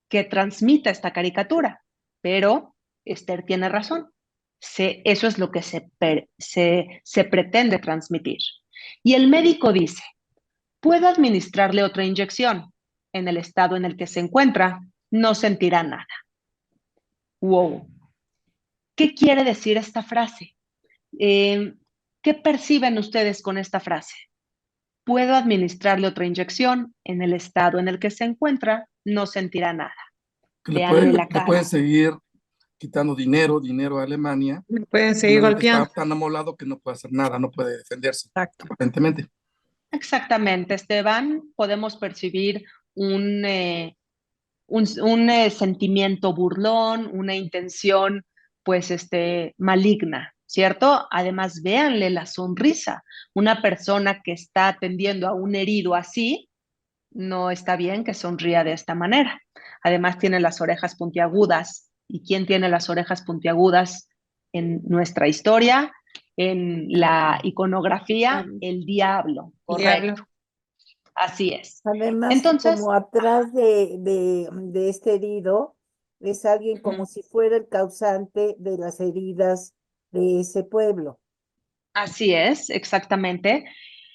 que transmite esta caricatura, pero Esther tiene razón. Eso es lo que se pretende transmitir. Y el médico dice, puedo administrarle otra inyección. En el estado en el que se encuentra, no sentirá nada. Wow. ¿Qué quiere decir esta frase? ¿Qué perciben ustedes con esta frase? Puedo administrarle otra inyección. En el estado en el que se encuentra, no sentirá nada. Que Véanle la le cara. pueden seguir quitando dinero a Alemania. Me pueden seguir Finalmente golpeando. está tan amolado que no puede hacer nada, no puede defenderse, Exacto. aparentemente. Exactamente, Esteban. Podemos percibir un sentimiento burlón, una intención, pues, maligna, ¿cierto? Además, véanle la sonrisa. Una persona que está atendiendo a un herido así, no está bien que sonría de esta manera. Además, tiene las orejas puntiagudas. ¿Y quién tiene las orejas puntiagudas en nuestra historia? En la iconografía, el diablo, correcto. Diablo. Así es. además, Entonces, como atrás de este herido, es alguien como si fuera el causante de las heridas de ese pueblo. así es, exactamente.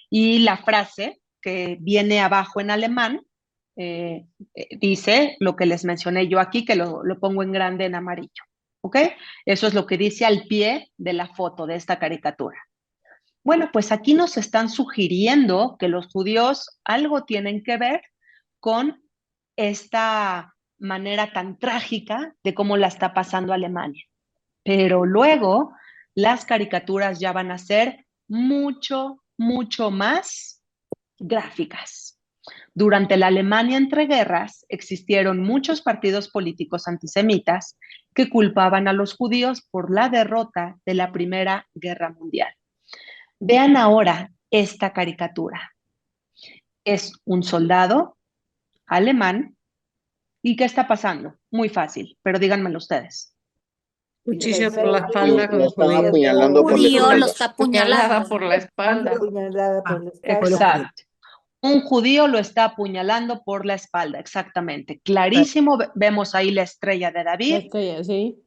Y la frase que viene abajo en alemán dice lo que les mencioné yo aquí, que lo pongo en grande en amarillo. ¿Ok? Eso es lo que dice al pie de la foto de esta caricatura. Bueno, pues aquí nos están sugiriendo que los judíos algo tienen que ver con esta manera tan trágica de cómo la está pasando Alemania. Pero luego las caricaturas ya van a ser mucho, mucho más gráficas. Durante la Alemania entre guerras existieron muchos partidos políticos antisemitas que culpaban a los judíos por la derrota de la Primera Guerra Mundial. Vean ahora esta caricatura. Es un soldado alemán. ¿Y qué está pasando? Muy fácil, pero díganmelo ustedes. Cuchillo por la espalda con Lo los están judíos. apuñalando por la Judío lo espalda. está Apuñalada apuñalando. por la espalda. Apuñalada por la espalda. Exacto. Un judío lo está apuñalando por la espalda, exactamente. Clarísimo, vemos ahí la estrella de David Sí.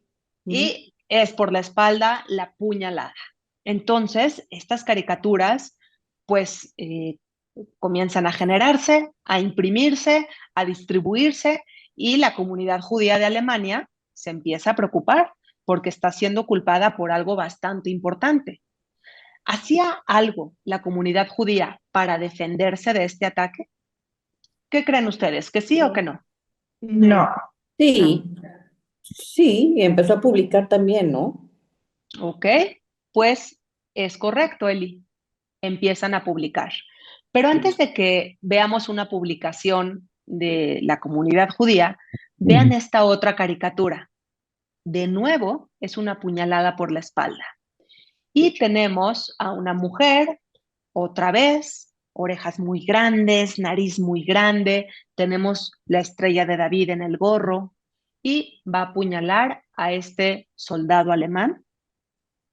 y es por la espalda la puñalada. Entonces, estas caricaturas, pues, comienzan a generarse, a imprimirse, a distribuirse, y la comunidad judía de Alemania se empieza a preocupar porque está siendo culpada por algo bastante importante. ¿Hacía algo la comunidad judía para defenderse de este ataque? ¿Qué creen ustedes? ¿Que sí o que no? No. Sí, sí, y empezó a publicar también, ¿no? Ok, pues es correcto, Eli. Empiezan a publicar. Pero antes de que veamos una publicación de la comunidad judía, vean esta otra caricatura. De nuevo, es una puñalada por la espalda. Y tenemos a una mujer, otra vez, orejas muy grandes, nariz muy grande, tenemos la estrella de David en el gorro, y va a apuñalar a este soldado alemán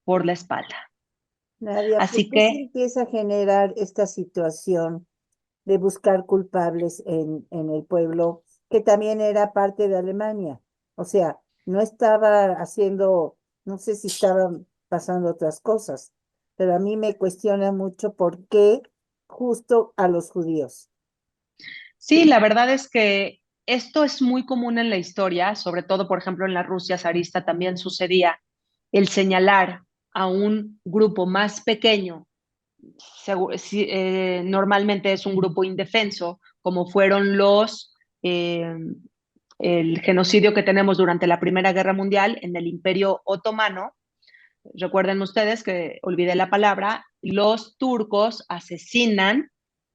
por la espalda. Nadia, ¿por Así qué se que empieza a generar esta situación de buscar culpables en el pueblo que también era parte de Alemania? O sea, no estaba haciendo, no sé si estaban pasando otras cosas, pero a mí me cuestiona mucho por qué justo a los judíos. sí, la verdad es que esto es muy común en la historia, sobre todo, por ejemplo, en la Rusia zarista también sucedía el señalar a un grupo más pequeño, normalmente es un grupo indefenso, como fueron eh, el genocidio que tenemos durante la Primera Guerra Mundial en el Imperio Otomano. Recuerden ustedes que olvidé la palabra, los turcos asesinan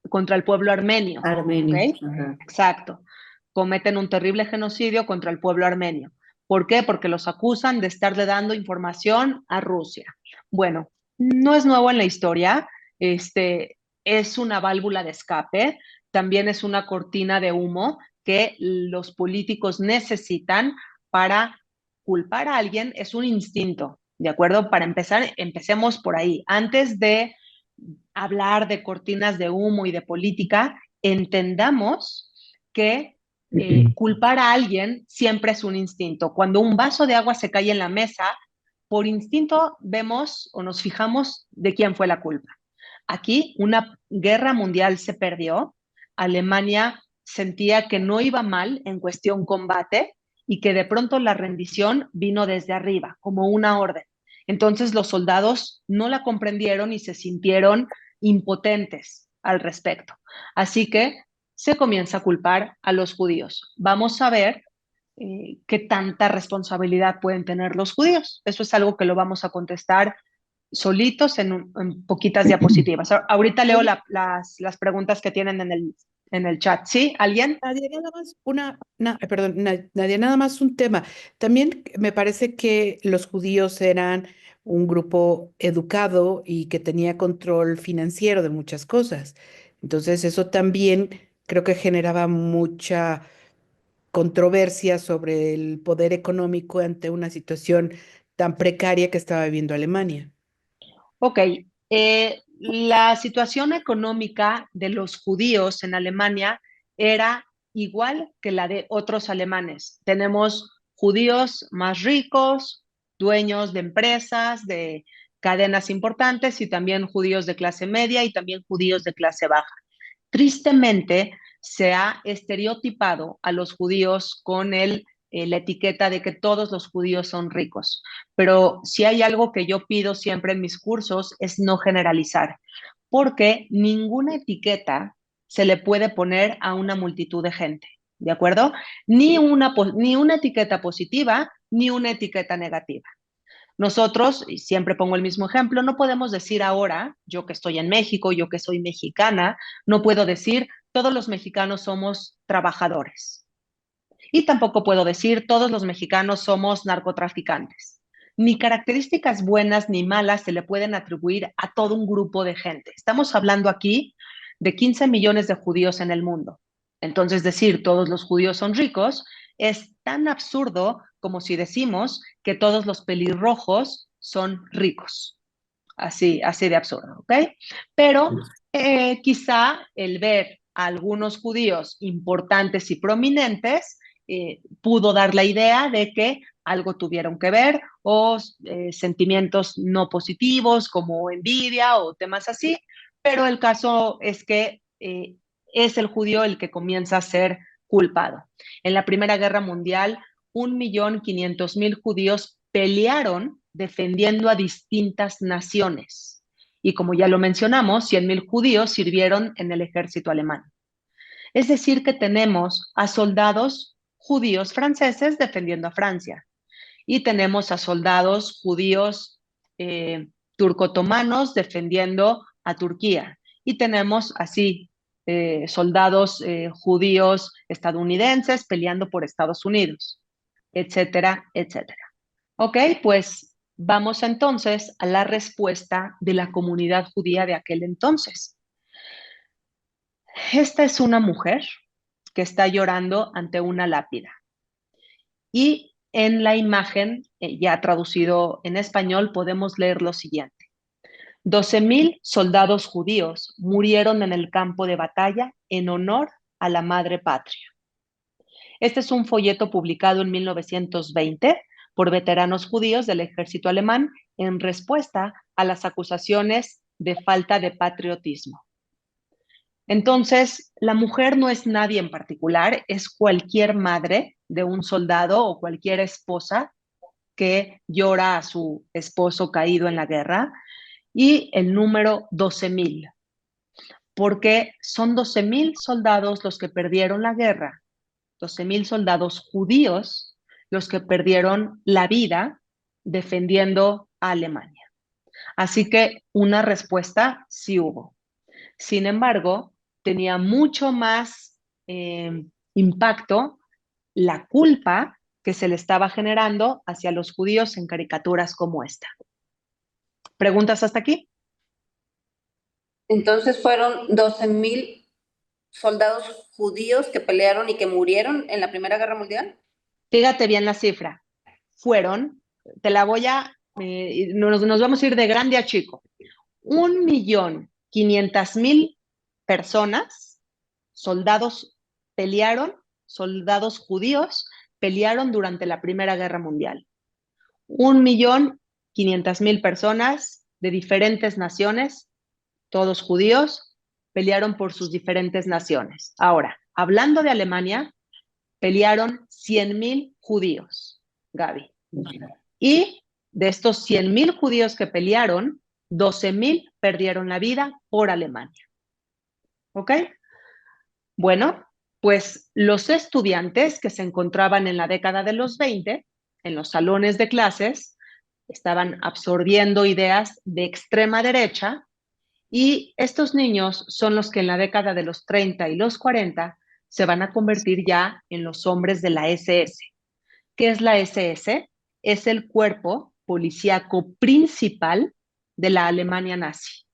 contra el pueblo armenio. Armenio. ¿Ok? Ajá. Exacto. Cometen un terrible genocidio contra el pueblo armenio. ¿Por qué? Porque los acusan de estarle dando información a Rusia. Bueno, no es nuevo en la historia, es una válvula de escape, también es una cortina de humo que los políticos necesitan para culpar a alguien, es un instinto, ¿de acuerdo? Para empezar, empecemos por ahí. Antes de hablar de cortinas de humo y de política, entendamos que culpar a alguien siempre es un instinto. Cuando un vaso de agua se cae en la mesa, por instinto vemos o nos fijamos de quién fue la culpa. Aquí una guerra mundial se perdió, Alemania sentía que no iba mal en cuestión combate y que de pronto la rendición vino desde arriba, como una orden. Entonces los soldados no la comprendieron y se sintieron impotentes al respecto. Así que se comienza a culpar a los judíos. Vamos a ver qué tanta responsabilidad pueden tener los judíos. Eso es algo que lo vamos a contestar solitos en poquitas diapositivas. Ahorita leo las preguntas que tienen en el chat. ¿Sí? ¿Alguien? Nadia, nada más perdón, Nadia, nada más un tema. También me parece que los judíos eran un grupo educado y que tenía control financiero de muchas cosas. Entonces, eso también creo que generaba mucha controversia sobre el poder económico ante una situación tan precaria que estaba viviendo Alemania. Ok. La situación económica de los judíos en Alemania era igual que la de otros alemanes. Tenemos judíos más ricos, dueños de empresas, de cadenas importantes, y también judíos de clase media y también judíos de clase baja. Tristemente, se ha estereotipado a los judíos con la etiqueta de que todos los judíos son ricos. Pero si hay algo que yo pido siempre en mis cursos es no generalizar, porque ninguna etiqueta se le puede poner a una multitud de gente, ¿de acuerdo? Ni una etiqueta positiva, ni una etiqueta negativa. Nosotros, y siempre pongo el mismo ejemplo, no podemos decir ahora, yo que estoy en México, yo que soy mexicana, no puedo decir todos los mexicanos somos trabajadores. Y tampoco puedo decir todos los mexicanos somos narcotraficantes. Ni características buenas ni malas se le pueden atribuir a todo un grupo de gente. Estamos hablando aquí de 15 millones de judíos en el mundo. Entonces decir todos los judíos son ricos es tan absurdo como si decimos que todos los pelirrojos son ricos. así de absurdo, ¿ok? Pero quizá el ver a algunos judíos importantes y prominentes pudo dar la idea de que algo tuvieron que ver o sentimientos no positivos como envidia o temas así, pero el caso es que es el judío el que comienza a ser culpado. En la Primera Guerra Mundial, 1.500.000 judíos pelearon defendiendo a distintas naciones. Y como ya lo mencionamos, 100.000 judíos sirvieron en el ejército alemán. Es decir, que tenemos a soldados judíos franceses defendiendo a Francia. Y tenemos a soldados judíos turco-otomanos defendiendo a Turquía. Y tenemos así soldados judíos estadounidenses peleando por Estados Unidos, etcétera, etcétera. Ok, pues vamos entonces a la respuesta de la comunidad judía de aquel entonces. Esta es una mujer que está llorando ante una lápida. Y en la imagen, ya traducido en español, podemos leer lo siguiente. 12.000 soldados judíos murieron en el campo de batalla en honor a la madre patria. Este es un folleto publicado en 1920 por veteranos judíos del ejército alemán en respuesta a las acusaciones de falta de patriotismo. Entonces, la mujer no es nadie en particular, es cualquier madre de un soldado o cualquier esposa que llora a su esposo caído en la guerra, y el número 12.000, porque son 12.000 soldados los que perdieron la guerra, 12.000 soldados judíos los que perdieron la vida defendiendo a Alemania. Así que una respuesta sí hubo. Sin embargo, tenía mucho más impacto la culpa que se le estaba generando hacia los judíos en caricaturas como esta. ¿Preguntas hasta aquí? Entonces fueron 12.000 soldados judíos que pelearon y que murieron en la Primera Guerra Mundial. Fíjate bien la cifra. Fueron, te la voy a, nos vamos a ir de grande a chico. 1.500.000 personas, soldados judíos pelearon durante la Primera Guerra Mundial. 1.500.000 personas de diferentes naciones, todos judíos, pelearon por sus diferentes naciones. Ahora, hablando de Alemania, pelearon 100.000 judíos, Gaby. Y de estos 100.000 judíos que pelearon, 12.000 perdieron la vida por Alemania. ¿Ok? Bueno, pues los estudiantes que se encontraban en la década de los 20, en los salones de clases, estaban absorbiendo ideas de extrema derecha, y estos niños son los que en la década de los 30 y los 40 se van a convertir ya en los hombres de la SS. ¿Qué es la SS? Es el cuerpo policíaco principal de la Alemania nazi,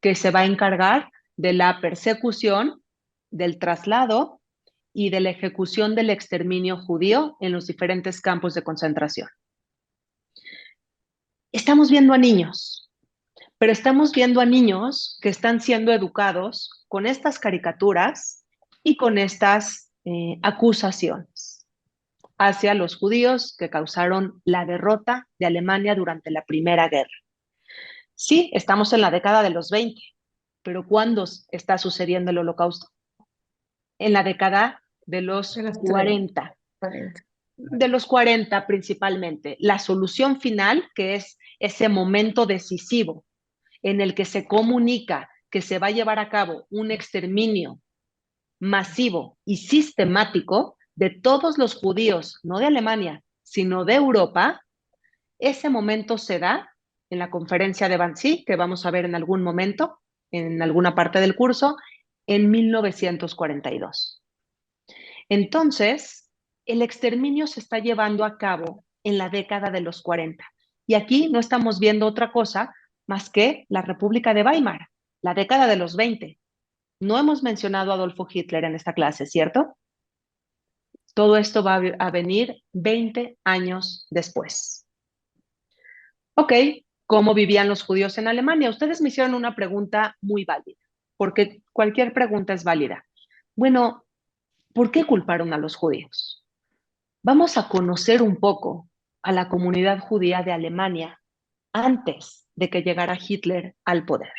que se va a encargar de la persecución, del traslado y de la ejecución del exterminio judío en los diferentes campos de concentración. Estamos viendo a niños, pero estamos viendo a niños que están siendo educados con estas caricaturas y con estas acusaciones hacia los judíos que causaron la derrota de Alemania durante la Primera Guerra. Sí, estamos en la década de los 20, pero ¿cuándo está sucediendo el Holocausto? En la década de los 40. De los 40 principalmente. La solución final, que es ese momento decisivo en el que se comunica que se va a llevar a cabo un exterminio masivo y sistemático de todos los judíos, no de Alemania, sino de Europa. Ese momento se da en la conferencia de Wannsee, que vamos a ver en algún momento, en alguna parte del curso, en 1942. Entonces, el exterminio se está llevando a cabo en la década de los 40. Y aquí no estamos viendo otra cosa más que la República de Weimar, la década de los 20. No hemos mencionado a Adolfo Hitler en esta clase, ¿cierto? Todo esto va a venir 20 años después. Ok, cómo vivían los judíos en Alemania. Ustedes me hicieron una pregunta muy válida, porque cualquier pregunta es válida. Bueno, ¿por qué culparon a los judíos? Vamos a conocer un poco a la comunidad judía de Alemania antes de que llegara Hitler al poder.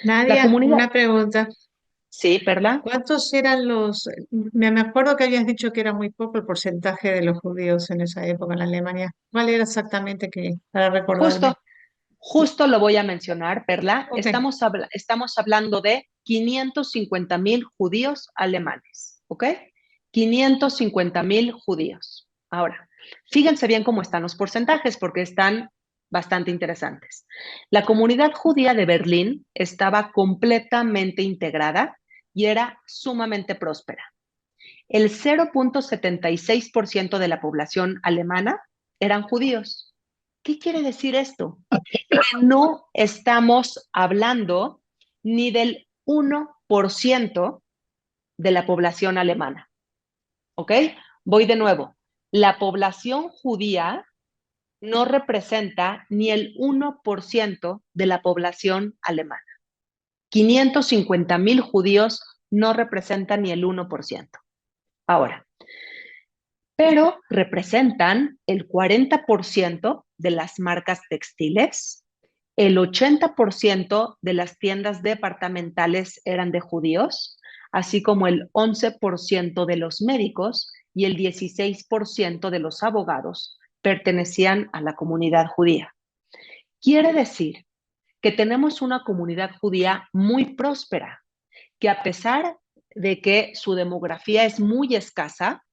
La Nadia, comunidad... una pregunta. Sí, Perla. ¿Cuántos eran los? Me acuerdo que habías dicho que era muy poco el porcentaje de los judíos en esa época en Alemania. ¿Cuál era exactamente para recordarme? Justo lo voy a mencionar, Perla. Ok. Estamos hablando de 550,000 judíos alemanes, ¿ok? 550,000 judíos. Ahora, fíjense bien cómo están los porcentajes porque están bastante interesantes. La comunidad judía de Berlín estaba completamente integrada y era sumamente próspera. El 0.76% de la población alemana eran judíos. ¿Qué quiere decir esto? Que no estamos hablando ni del 1% de la población alemana. ¿Ok? Voy de nuevo. La población judía no representa ni el 1% de la población alemana. 550,000 judíos no representan ni el 1%. Ahora, pero representan el 40% de las marcas textiles, el 80% de las tiendas departamentales eran de judíos, así como el 11% de los médicos y el 16% de los abogados pertenecían a la comunidad judía. Quiere decir que tenemos una comunidad judía muy próspera, que a pesar de que su demografía es muy escasa,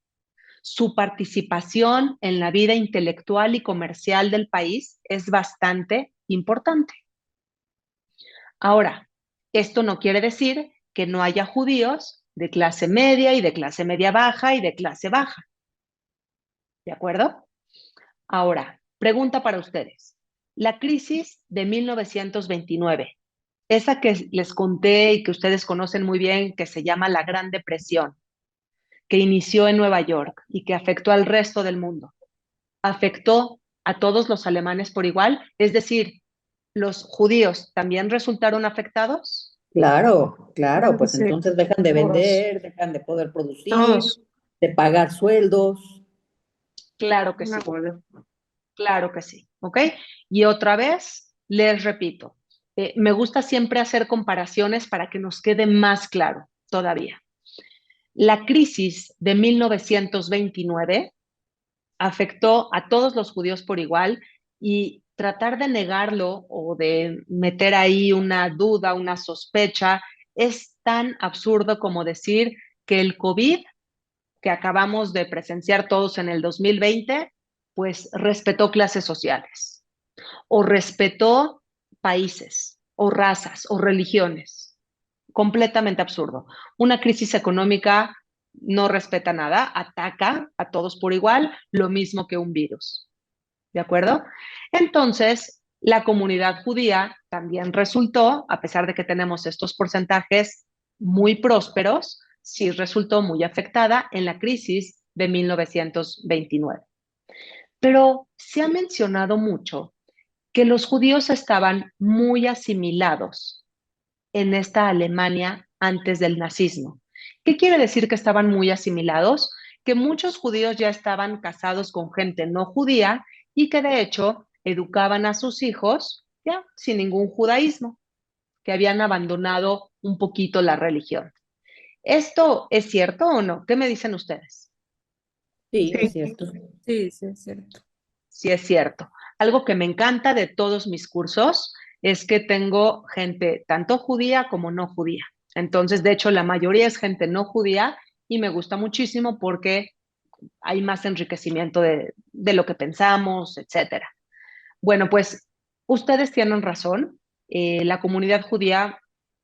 su participación en la vida intelectual y comercial del país es bastante importante. Ahora, esto no quiere decir que no haya judíos de clase media y de clase media baja y de clase baja. ¿De acuerdo? Ahora, pregunta para ustedes. La crisis de 1929, esa que les conté y que ustedes conocen muy bien, que se llama la Gran Depresión, que inició en Nueva York y que afectó al resto del mundo, ¿afectó a todos los alemanes por igual? Es decir, ¿los judíos también resultaron afectados? Claro, claro, pues Sí, entonces dejan de todos, vender, dejan de poder producir, todos. de pagar sueldos. Claro que Me sí, acuerdo. claro que sí, ¿ok? Y otra vez, les repito, me gusta siempre hacer comparaciones para que nos quede más claro todavía. La crisis de 1929 afectó a todos los judíos por igual y tratar de negarlo o de meter ahí una duda, una sospecha, es tan absurdo como decir que el COVID que acabamos de presenciar todos en el 2020, pues respetó clases sociales o respetó países o razas o religiones. Completamente absurdo. Una crisis económica no respeta nada, ataca a todos por igual, lo mismo que un virus. ¿De acuerdo? Entonces, la comunidad judía también resultó, a pesar de que tenemos estos porcentajes muy prósperos, sí resultó muy afectada en la crisis de 1929. Pero se ha mencionado mucho que los judíos estaban muy asimilados en esta Alemania antes del nazismo. ¿Qué quiere decir que estaban muy asimilados? Que muchos judíos ya estaban casados con gente no judía y que de hecho educaban a sus hijos ya sin ningún judaísmo, que habían abandonado un poquito la religión. ¿Esto es cierto o no? ¿Qué me dicen ustedes? Sí, es Sí, cierto. Sí, sí, es cierto. Sí es cierto. Algo que me encanta de todos mis cursos es que tengo gente tanto judía como no judía. Entonces, de hecho, la mayoría es gente no judía y me gusta muchísimo porque hay más enriquecimiento de lo que pensamos, etcétera. Bueno, pues ustedes tienen razón. La comunidad judía,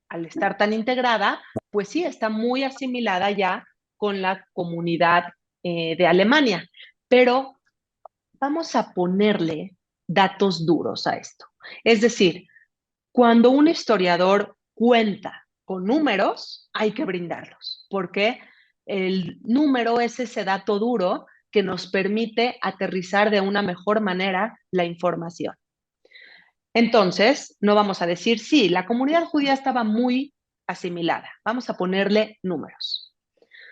al estar tan integrada, pues sí, está muy asimilada ya con la comunidad de Alemania. Pero vamos a ponerle datos duros a esto. Es decir, cuando un historiador cuenta con números, hay que brindarlos, porque el número es ese dato duro que nos permite aterrizar de una mejor manera la información. Entonces, no vamos a decir, sí, la comunidad judía estaba muy asimilada. Vamos a ponerle números.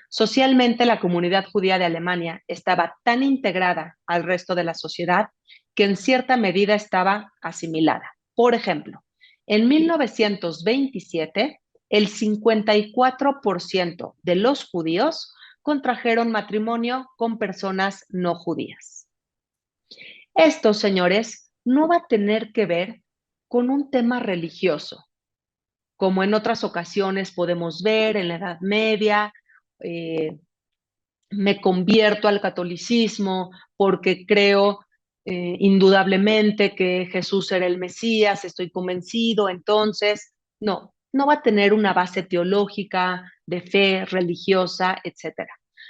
Socialmente, la comunidad judía de Alemania estaba tan integrada al resto de la sociedad que en cierta medida estaba asimilada. Por ejemplo, en 1927, el 54% de los judíos contrajeron matrimonio con personas no judías. Esto, señores, no va a tener que ver con un tema religioso, como en otras ocasiones podemos ver en la Edad Media. Me convierto al catolicismo porque creo indudablemente que Jesús era el Mesías, estoy convencido, entonces, no va a tener una base teológica, de fe religiosa, etc.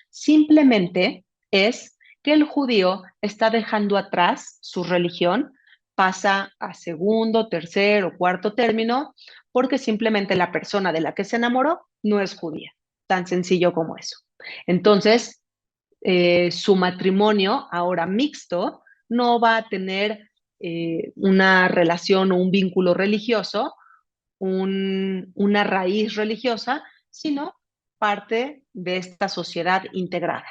Simplemente es que el judío está dejando atrás su religión, pasa a segundo, tercer o cuarto término, porque simplemente la persona de la que se enamoró no es judía, tan sencillo como eso. Entonces, su matrimonio, ahora mixto, no va a tener una relación o un vínculo religioso, una raíz religiosa, sino parte de esta sociedad integrada.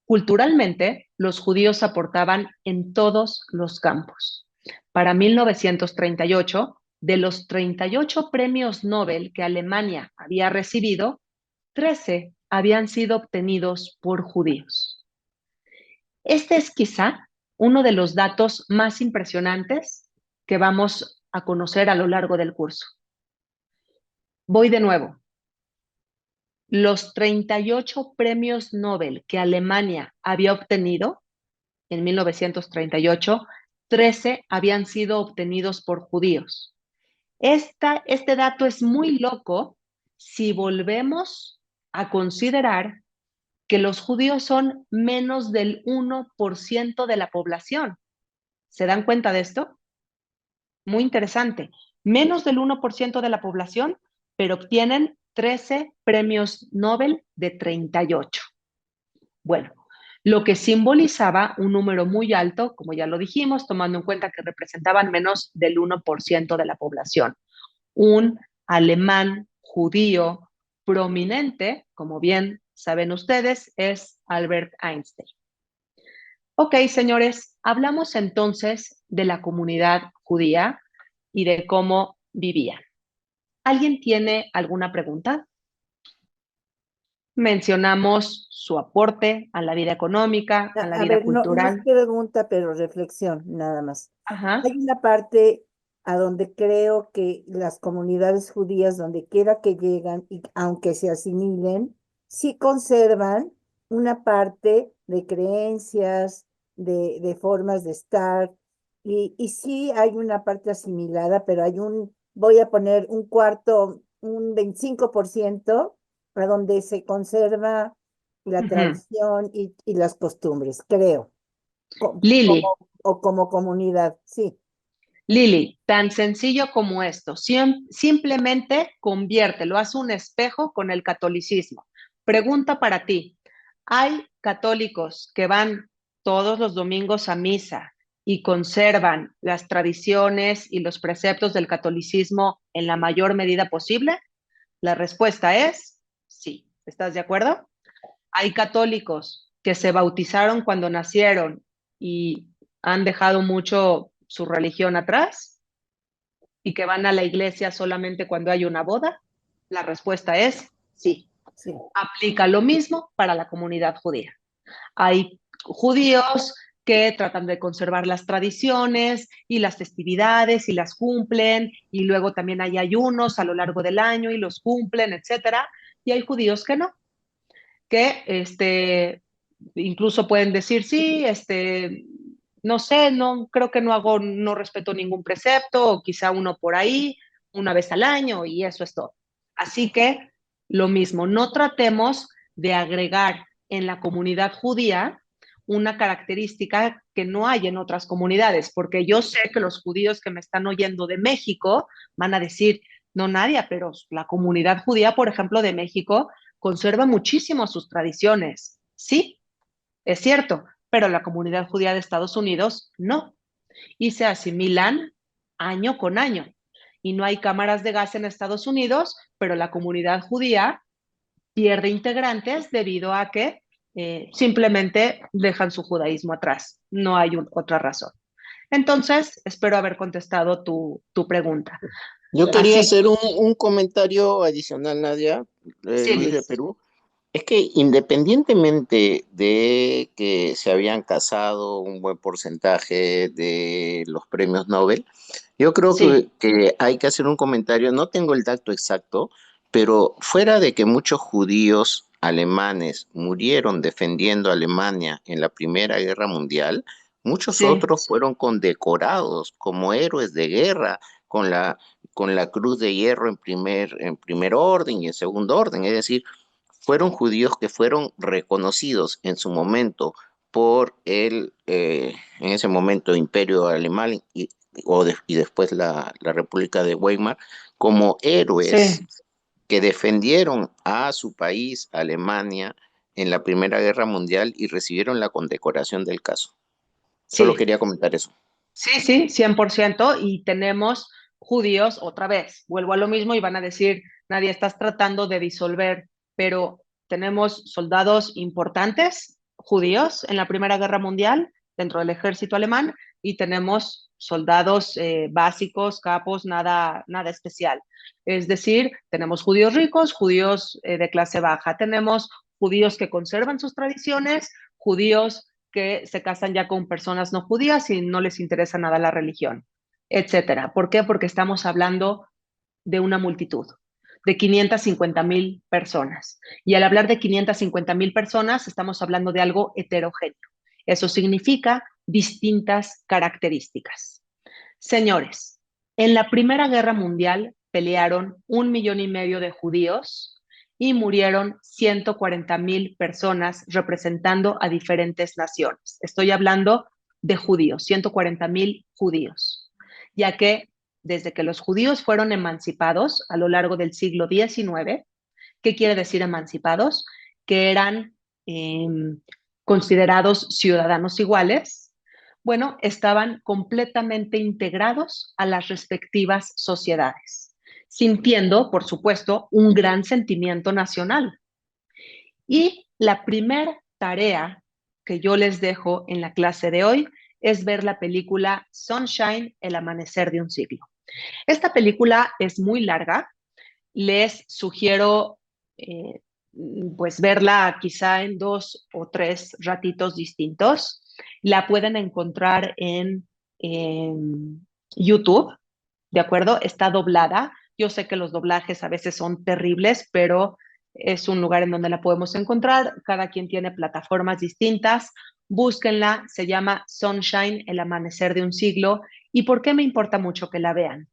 Culturalmente, los judíos aportaban en todos los campos. Para 1938, de los 38 premios Nobel que Alemania había recibido, 13 habían sido obtenidos por judíos. Este es quizá uno de los datos más impresionantes que vamos a conocer a lo largo del curso. Voy de nuevo. Los 38 premios Nobel que Alemania había obtenido en 1938, 13 habían sido obtenidos por judíos. Este dato es muy loco si volvemos a considerar que los judíos son menos del 1% de la población. ¿Se dan cuenta de esto? Muy interesante. Menos del 1% de la población, pero obtienen 13 premios Nobel de 38. Bueno, lo que simbolizaba un número muy alto, como ya lo dijimos, tomando en cuenta que representaban menos del 1% de la población. Un alemán judío prominente, como bien saben ustedes, es Albert Einstein. Ok, señores, hablamos entonces de la comunidad judía y de cómo vivían. ¿Alguien tiene alguna pregunta? Mencionamos su aporte a la vida económica, a la A vida ver, no es cultural. pregunta, pero reflexión, nada más. Ajá. Hay una parte a donde creo que las comunidades judías, donde quiera que llegan, y aunque se asimilen, sí conservan una parte de creencias, de formas de estar, y sí hay una parte asimilada, pero hay voy a poner un cuarto, un 25%, a donde se conserva la tradición y las costumbres, creo, Lili, como comunidad, sí. Lili, tan sencillo como esto. Simplemente conviértelo, haz un espejo con el catolicismo. Pregunta para ti. ¿Hay católicos que van todos los domingos a misa y conservan las tradiciones y los preceptos del catolicismo en la mayor medida posible? La respuesta es sí. ¿Estás de acuerdo? Hay católicos que se bautizaron cuando nacieron y han dejado mucho su religión atrás y que van a la iglesia solamente cuando hay una boda. La respuesta es sí. Sí. Aplica lo mismo para la comunidad judía. Hay judíos que tratan de conservar las tradiciones y las festividades y las cumplen, y luego también hay ayunos a lo largo del año y los cumplen, etcétera. Y hay judíos que no, que incluso pueden decir, sí, no sé, no, creo que no respeto ningún precepto, o quizá uno por ahí, una vez al año, y eso es todo. Así que lo mismo, no tratemos de agregar en la comunidad judía una característica que no hay en otras comunidades, porque yo sé que los judíos que me están oyendo de México van a decir, no, Nadia, pero la comunidad judía, por ejemplo, de México, conserva muchísimo sus tradiciones. Sí, es cierto, pero la comunidad judía de Estados Unidos no. Y se asimilan año con año. Y no hay cámaras de gas en Estados Unidos, pero la comunidad judía pierde integrantes debido a que simplemente dejan su judaísmo atrás. No hay otra razón. Entonces, espero haber contestado tu pregunta. Yo quería Así, hacer un comentario adicional, Nadia, sí, Luis de Luis. Perú. Es que independientemente de que se habían casado un buen porcentaje de los premios Nobel, yo creo Sí, que hay que hacer un comentario, no tengo el dato exacto, pero fuera de que muchos judíos alemanes murieron defendiendo a Alemania en la Primera Guerra Mundial, muchos sí, otros fueron condecorados como héroes de guerra con la Cruz de Hierro en primer orden y en segundo orden, es decir, fueron judíos que fueron reconocidos en su momento por en ese momento, Imperio Alemán y después la República de Weimar, como héroes sí, que defendieron a su país, Alemania, en la Primera Guerra Mundial y recibieron la condecoración del caso. Solo sí. quería comentar eso. Sí, sí, 100%. Y tenemos judíos, otra vez, vuelvo a lo mismo y van a decir, nadie estás tratando de disolver, pero tenemos soldados importantes judíos en la Primera Guerra Mundial dentro del ejército alemán y tenemos soldados básicos, capos, nada especial. Es decir, tenemos judíos ricos, judíos de clase baja, tenemos judíos que conservan sus tradiciones, judíos que se casan ya con personas no judías y no les interesa nada la religión, etcétera. ¿Por qué? Porque estamos hablando de una multitud, de 550,000 personas. Y al hablar de 550,000 personas, estamos hablando de algo heterogéneo. Eso significa distintas características. Señores, en la Primera Guerra Mundial pelearon 1,5 millones de judíos y murieron 140,000 personas representando a diferentes naciones. Estoy hablando de judíos, 140,000 judíos, ya que desde que los judíos fueron emancipados a lo largo del siglo XIX, ¿qué quiere decir emancipados? Que eran eh, considerados ciudadanos iguales, bueno, estaban completamente integrados a las respectivas sociedades, sintiendo, por supuesto, un gran sentimiento nacional. Y la primera tarea que yo les dejo en la clase de hoy es ver la película Sunshine, el amanecer de un siglo. Esta película es muy larga, les sugiero eh, pues verla quizá en 2 o 3 ratitos distintos. La pueden encontrar en YouTube, ¿de acuerdo? Está doblada. Yo sé que los doblajes a veces son terribles, pero es un lugar en donde la podemos encontrar. Cada quien tiene plataformas distintas. Búsquenla, se llama Sunshine, el amanecer de un siglo. ¿Y por qué me importa mucho que la vean?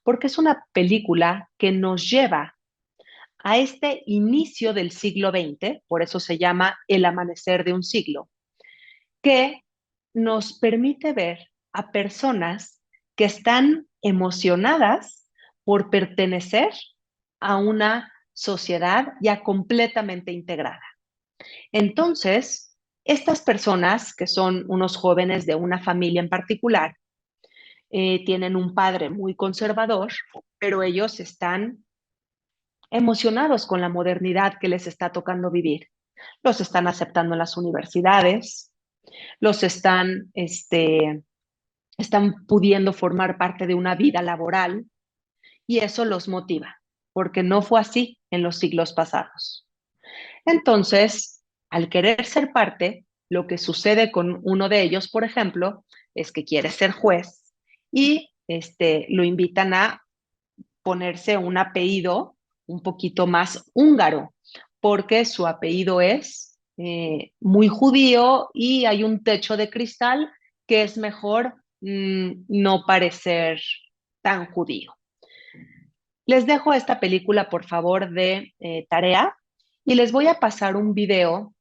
Porque es una película que nos lleva a este inicio del siglo XX, por eso se llama El amanecer de un siglo, que nos permite ver a personas que están emocionadas por pertenecer a una sociedad ya completamente integrada. Entonces, estas personas, que son unos jóvenes de una familia en particular, tienen un padre muy conservador, pero ellos están emocionados con la modernidad que les está tocando vivir. Los están aceptando en las universidades, los están pudiendo formar parte de una vida laboral y eso los motiva, porque no fue así en los siglos pasados. Entonces, al querer ser parte, lo que sucede con uno de ellos, por ejemplo, es que quiere ser juez y lo invitan a ponerse un apellido un poquito más húngaro, porque su apellido es muy judío y hay un techo de cristal que es mejor no parecer tan judío. Les dejo esta película, por favor, de tarea y les voy a pasar un video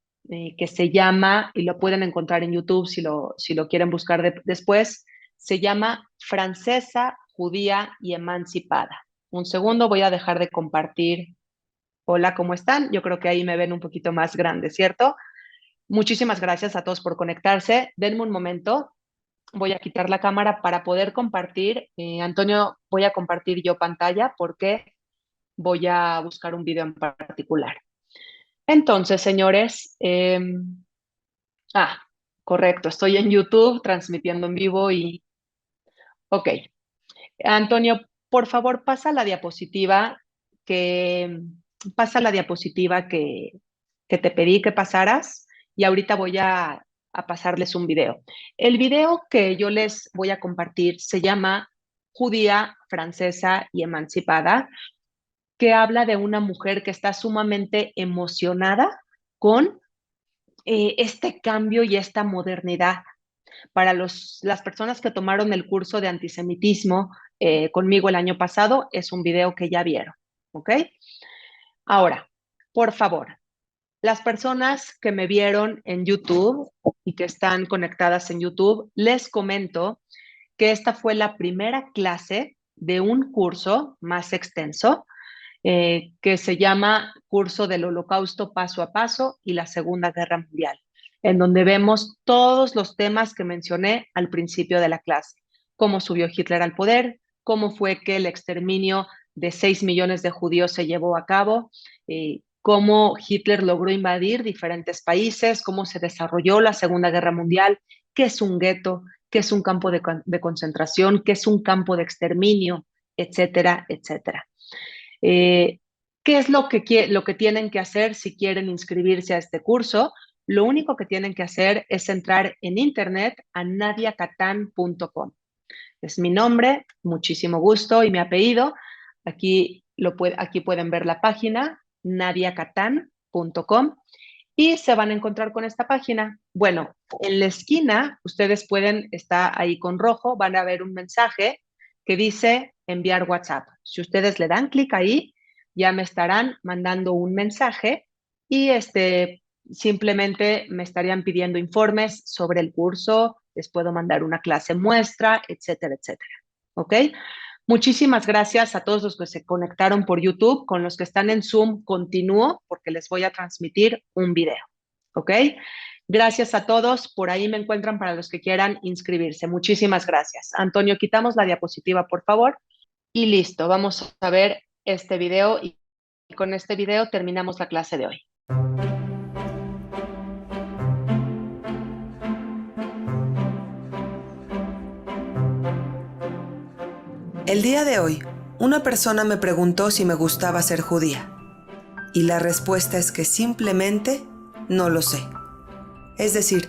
que se llama, y lo pueden encontrar en YouTube si lo quieren buscar después, se llama Francesa, Judía y Emancipada. Un segundo, voy a dejar de compartir. Hola, ¿cómo están? Yo creo que ahí me ven un poquito más grande, ¿cierto? Muchísimas gracias a todos por conectarse. Denme un momento voy a quitar la cámara para poder compartir. Antonio, voy a compartir yo pantalla porque voy a buscar un video en particular. Entonces, señores, correcto, estoy en YouTube transmitiendo en vivo y... Ok. Antonio, por favor, que, pasa la diapositiva que te pedí que pasaras y ahorita voy a pasarles un video. El video que yo les voy a compartir se llama Judía, francesa y emancipada, que habla de una mujer que está sumamente emocionada con este cambio y esta modernidad. Para las personas que tomaron el curso de antisemitismo conmigo el año pasado, es un video que ya vieron, ¿ok? Ahora, por favor, las personas que me vieron en YouTube y que están conectadas en YouTube, les comento que esta fue la primera clase de un curso más extenso que se llama Curso del Holocausto Paso a Paso y la Segunda Guerra Mundial, en donde vemos todos los temas que mencioné al principio de la clase. Cómo subió Hitler al poder, cómo fue que el exterminio de 6 millones de judíos se llevó a cabo, cómo Hitler logró invadir diferentes países, cómo se desarrolló la Segunda Guerra Mundial, qué es un gueto, qué es un campo de concentración, qué es un campo de exterminio, etcétera, etcétera. ¿Qué es lo que tienen que hacer si quieren inscribirse a este curso? Lo único que tienen que hacer es entrar en internet a nadiacatan.com. Es mi nombre, muchísimo gusto, y mi apellido. Aquí pueden ver la página, nadiacatan.com, y se van a encontrar con esta página. Bueno, en la esquina, ustedes está ahí con rojo, van a ver un mensaje que dice enviar WhatsApp. Si ustedes le dan clic ahí, ya me estarán mandando un mensaje y simplemente me estarían pidiendo informes sobre el curso, les puedo mandar una clase muestra, etcétera, etcétera. ¿Ok? Muchísimas gracias a todos los que se conectaron por YouTube. Con los que están en Zoom, continúo porque les voy a transmitir un video. ¿Ok? Gracias a todos. Por ahí me encuentran para los que quieran inscribirse. Muchísimas gracias. Antonio, quitamos la diapositiva, por favor. Y listo, vamos a ver este video y con este video terminamos la clase de hoy. El día de hoy, una persona me preguntó si me gustaba ser judía. Y la respuesta es que simplemente no lo sé. Es decir,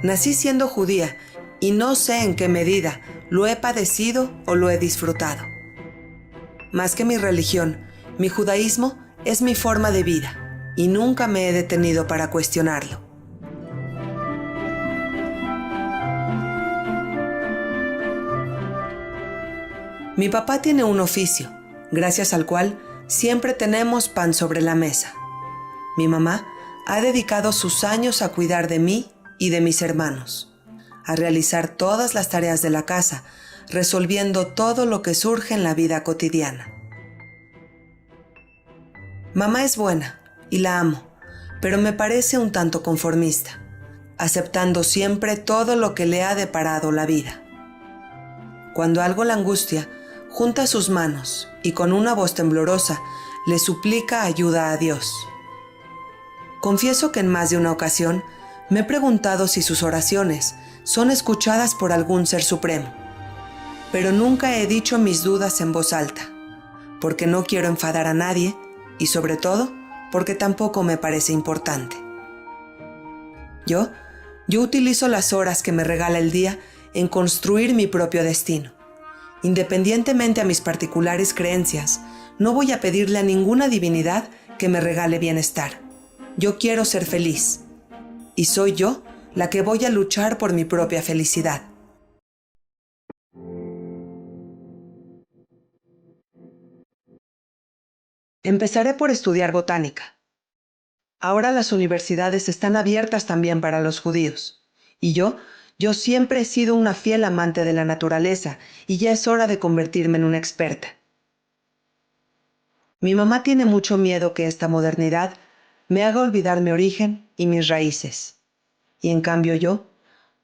nací siendo judía y no sé en qué medida lo he padecido o lo he disfrutado. Más que mi religión, mi judaísmo es mi forma de vida y nunca me he detenido para cuestionarlo. Mi papá tiene un oficio, gracias al cual siempre tenemos pan sobre la mesa. Mi mamá ha dedicado sus años a cuidar de mí y de mis hermanos, a realizar todas las tareas de la casa, resolviendo todo lo que surge en la vida cotidiana. Mamá es buena y la amo, pero me parece un tanto conformista, aceptando siempre todo lo que le ha deparado la vida. Cuando algo la angustia, junta sus manos y con una voz temblorosa le suplica ayuda a Dios. Confieso que en más de una ocasión me he preguntado si sus oraciones son escuchadas por algún ser supremo, pero nunca he dicho mis dudas en voz alta, porque no quiero enfadar a nadie y sobre todo porque tampoco me parece importante. Yo utilizo las horas que me regala el día en construir mi propio destino. Independientemente a mis particulares creencias, no voy a pedirle a ninguna divinidad que me regale bienestar. Yo quiero ser feliz. Y soy yo la que voy a luchar por mi propia felicidad. Empezaré por estudiar botánica. Ahora las universidades están abiertas también para los judíos. Y yo siempre he sido una fiel amante de la naturaleza y ya es hora de convertirme en una experta. Mi mamá tiene mucho miedo que esta modernidad me haga olvidar mi origen y mis raíces. Y en cambio yo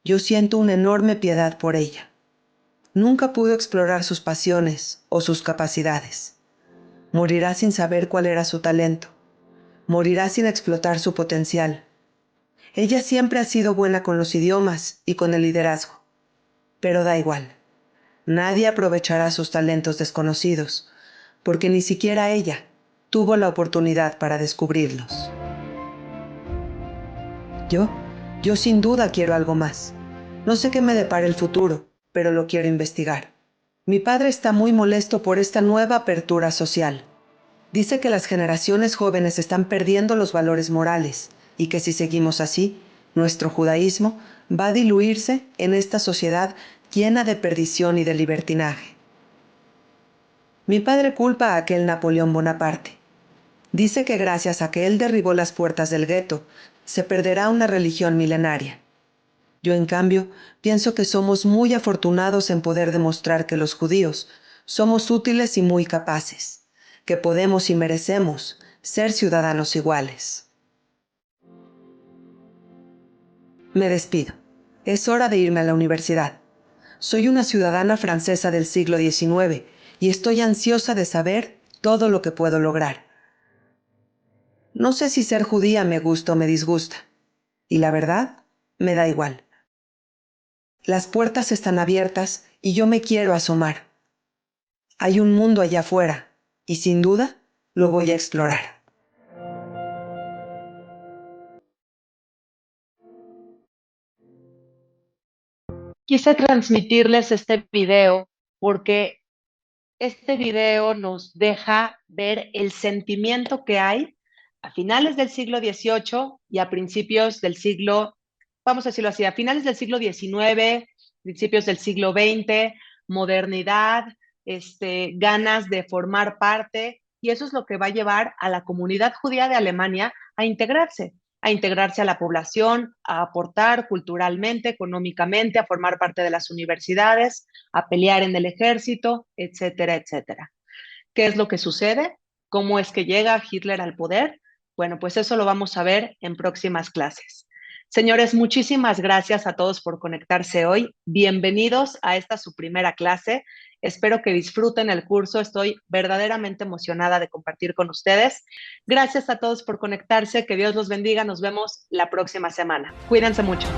yo siento una enorme piedad por ella. Nunca pudo explorar sus pasiones o sus capacidades. Morirá sin saber cuál era su talento. Morirá sin explotar su potencial. Ella siempre ha sido buena con los idiomas y con el liderazgo. Pero da igual. Nadie aprovechará sus talentos desconocidos, porque ni siquiera ella tuvo la oportunidad para descubrirlos. Yo sin duda quiero algo más. No sé qué me depara el futuro, pero lo quiero investigar. Mi padre está muy molesto por esta nueva apertura social. Dice que las generaciones jóvenes están perdiendo los valores morales y que si seguimos así, nuestro judaísmo va a diluirse en esta sociedad llena de perdición y de libertinaje. Mi padre culpa a aquel Napoleón Bonaparte. Dice que gracias a que él derribó las puertas del gueto, se perderá una religión milenaria. Yo, en cambio, pienso que somos muy afortunados en poder demostrar que los judíos somos útiles y muy capaces, que podemos y merecemos ser ciudadanos iguales. Me despido. Es hora de irme a la universidad. Soy una ciudadana francesa del siglo XIX y estoy ansiosa de saber todo lo que puedo lograr. No sé si ser judía me gusta o me disgusta. Y la verdad, me da igual. Las puertas están abiertas y yo me quiero asomar. Hay un mundo allá afuera y sin duda lo voy a explorar. Quise transmitirles este video porque este video nos deja ver el sentimiento que hay a finales del siglo XVIII y a principios del siglo, vamos a decirlo así, a finales del siglo XIX, principios del siglo XX, modernidad, ganas de formar parte, y eso es lo que va a llevar a la comunidad judía de Alemania a integrarse a la población, a aportar culturalmente, económicamente, a formar parte de las universidades, a pelear en el ejército, etcétera, etcétera. ¿Qué es lo que sucede? ¿Cómo es que llega Hitler al poder? Bueno, pues eso lo vamos a ver en próximas clases. Señores, muchísimas gracias a todos por conectarse hoy. Bienvenidos a esta su primera clase. Espero que disfruten el curso. Estoy verdaderamente emocionada de compartir con ustedes. Gracias a todos por conectarse. Que Dios los bendiga. Nos vemos la próxima semana. Cuídense mucho.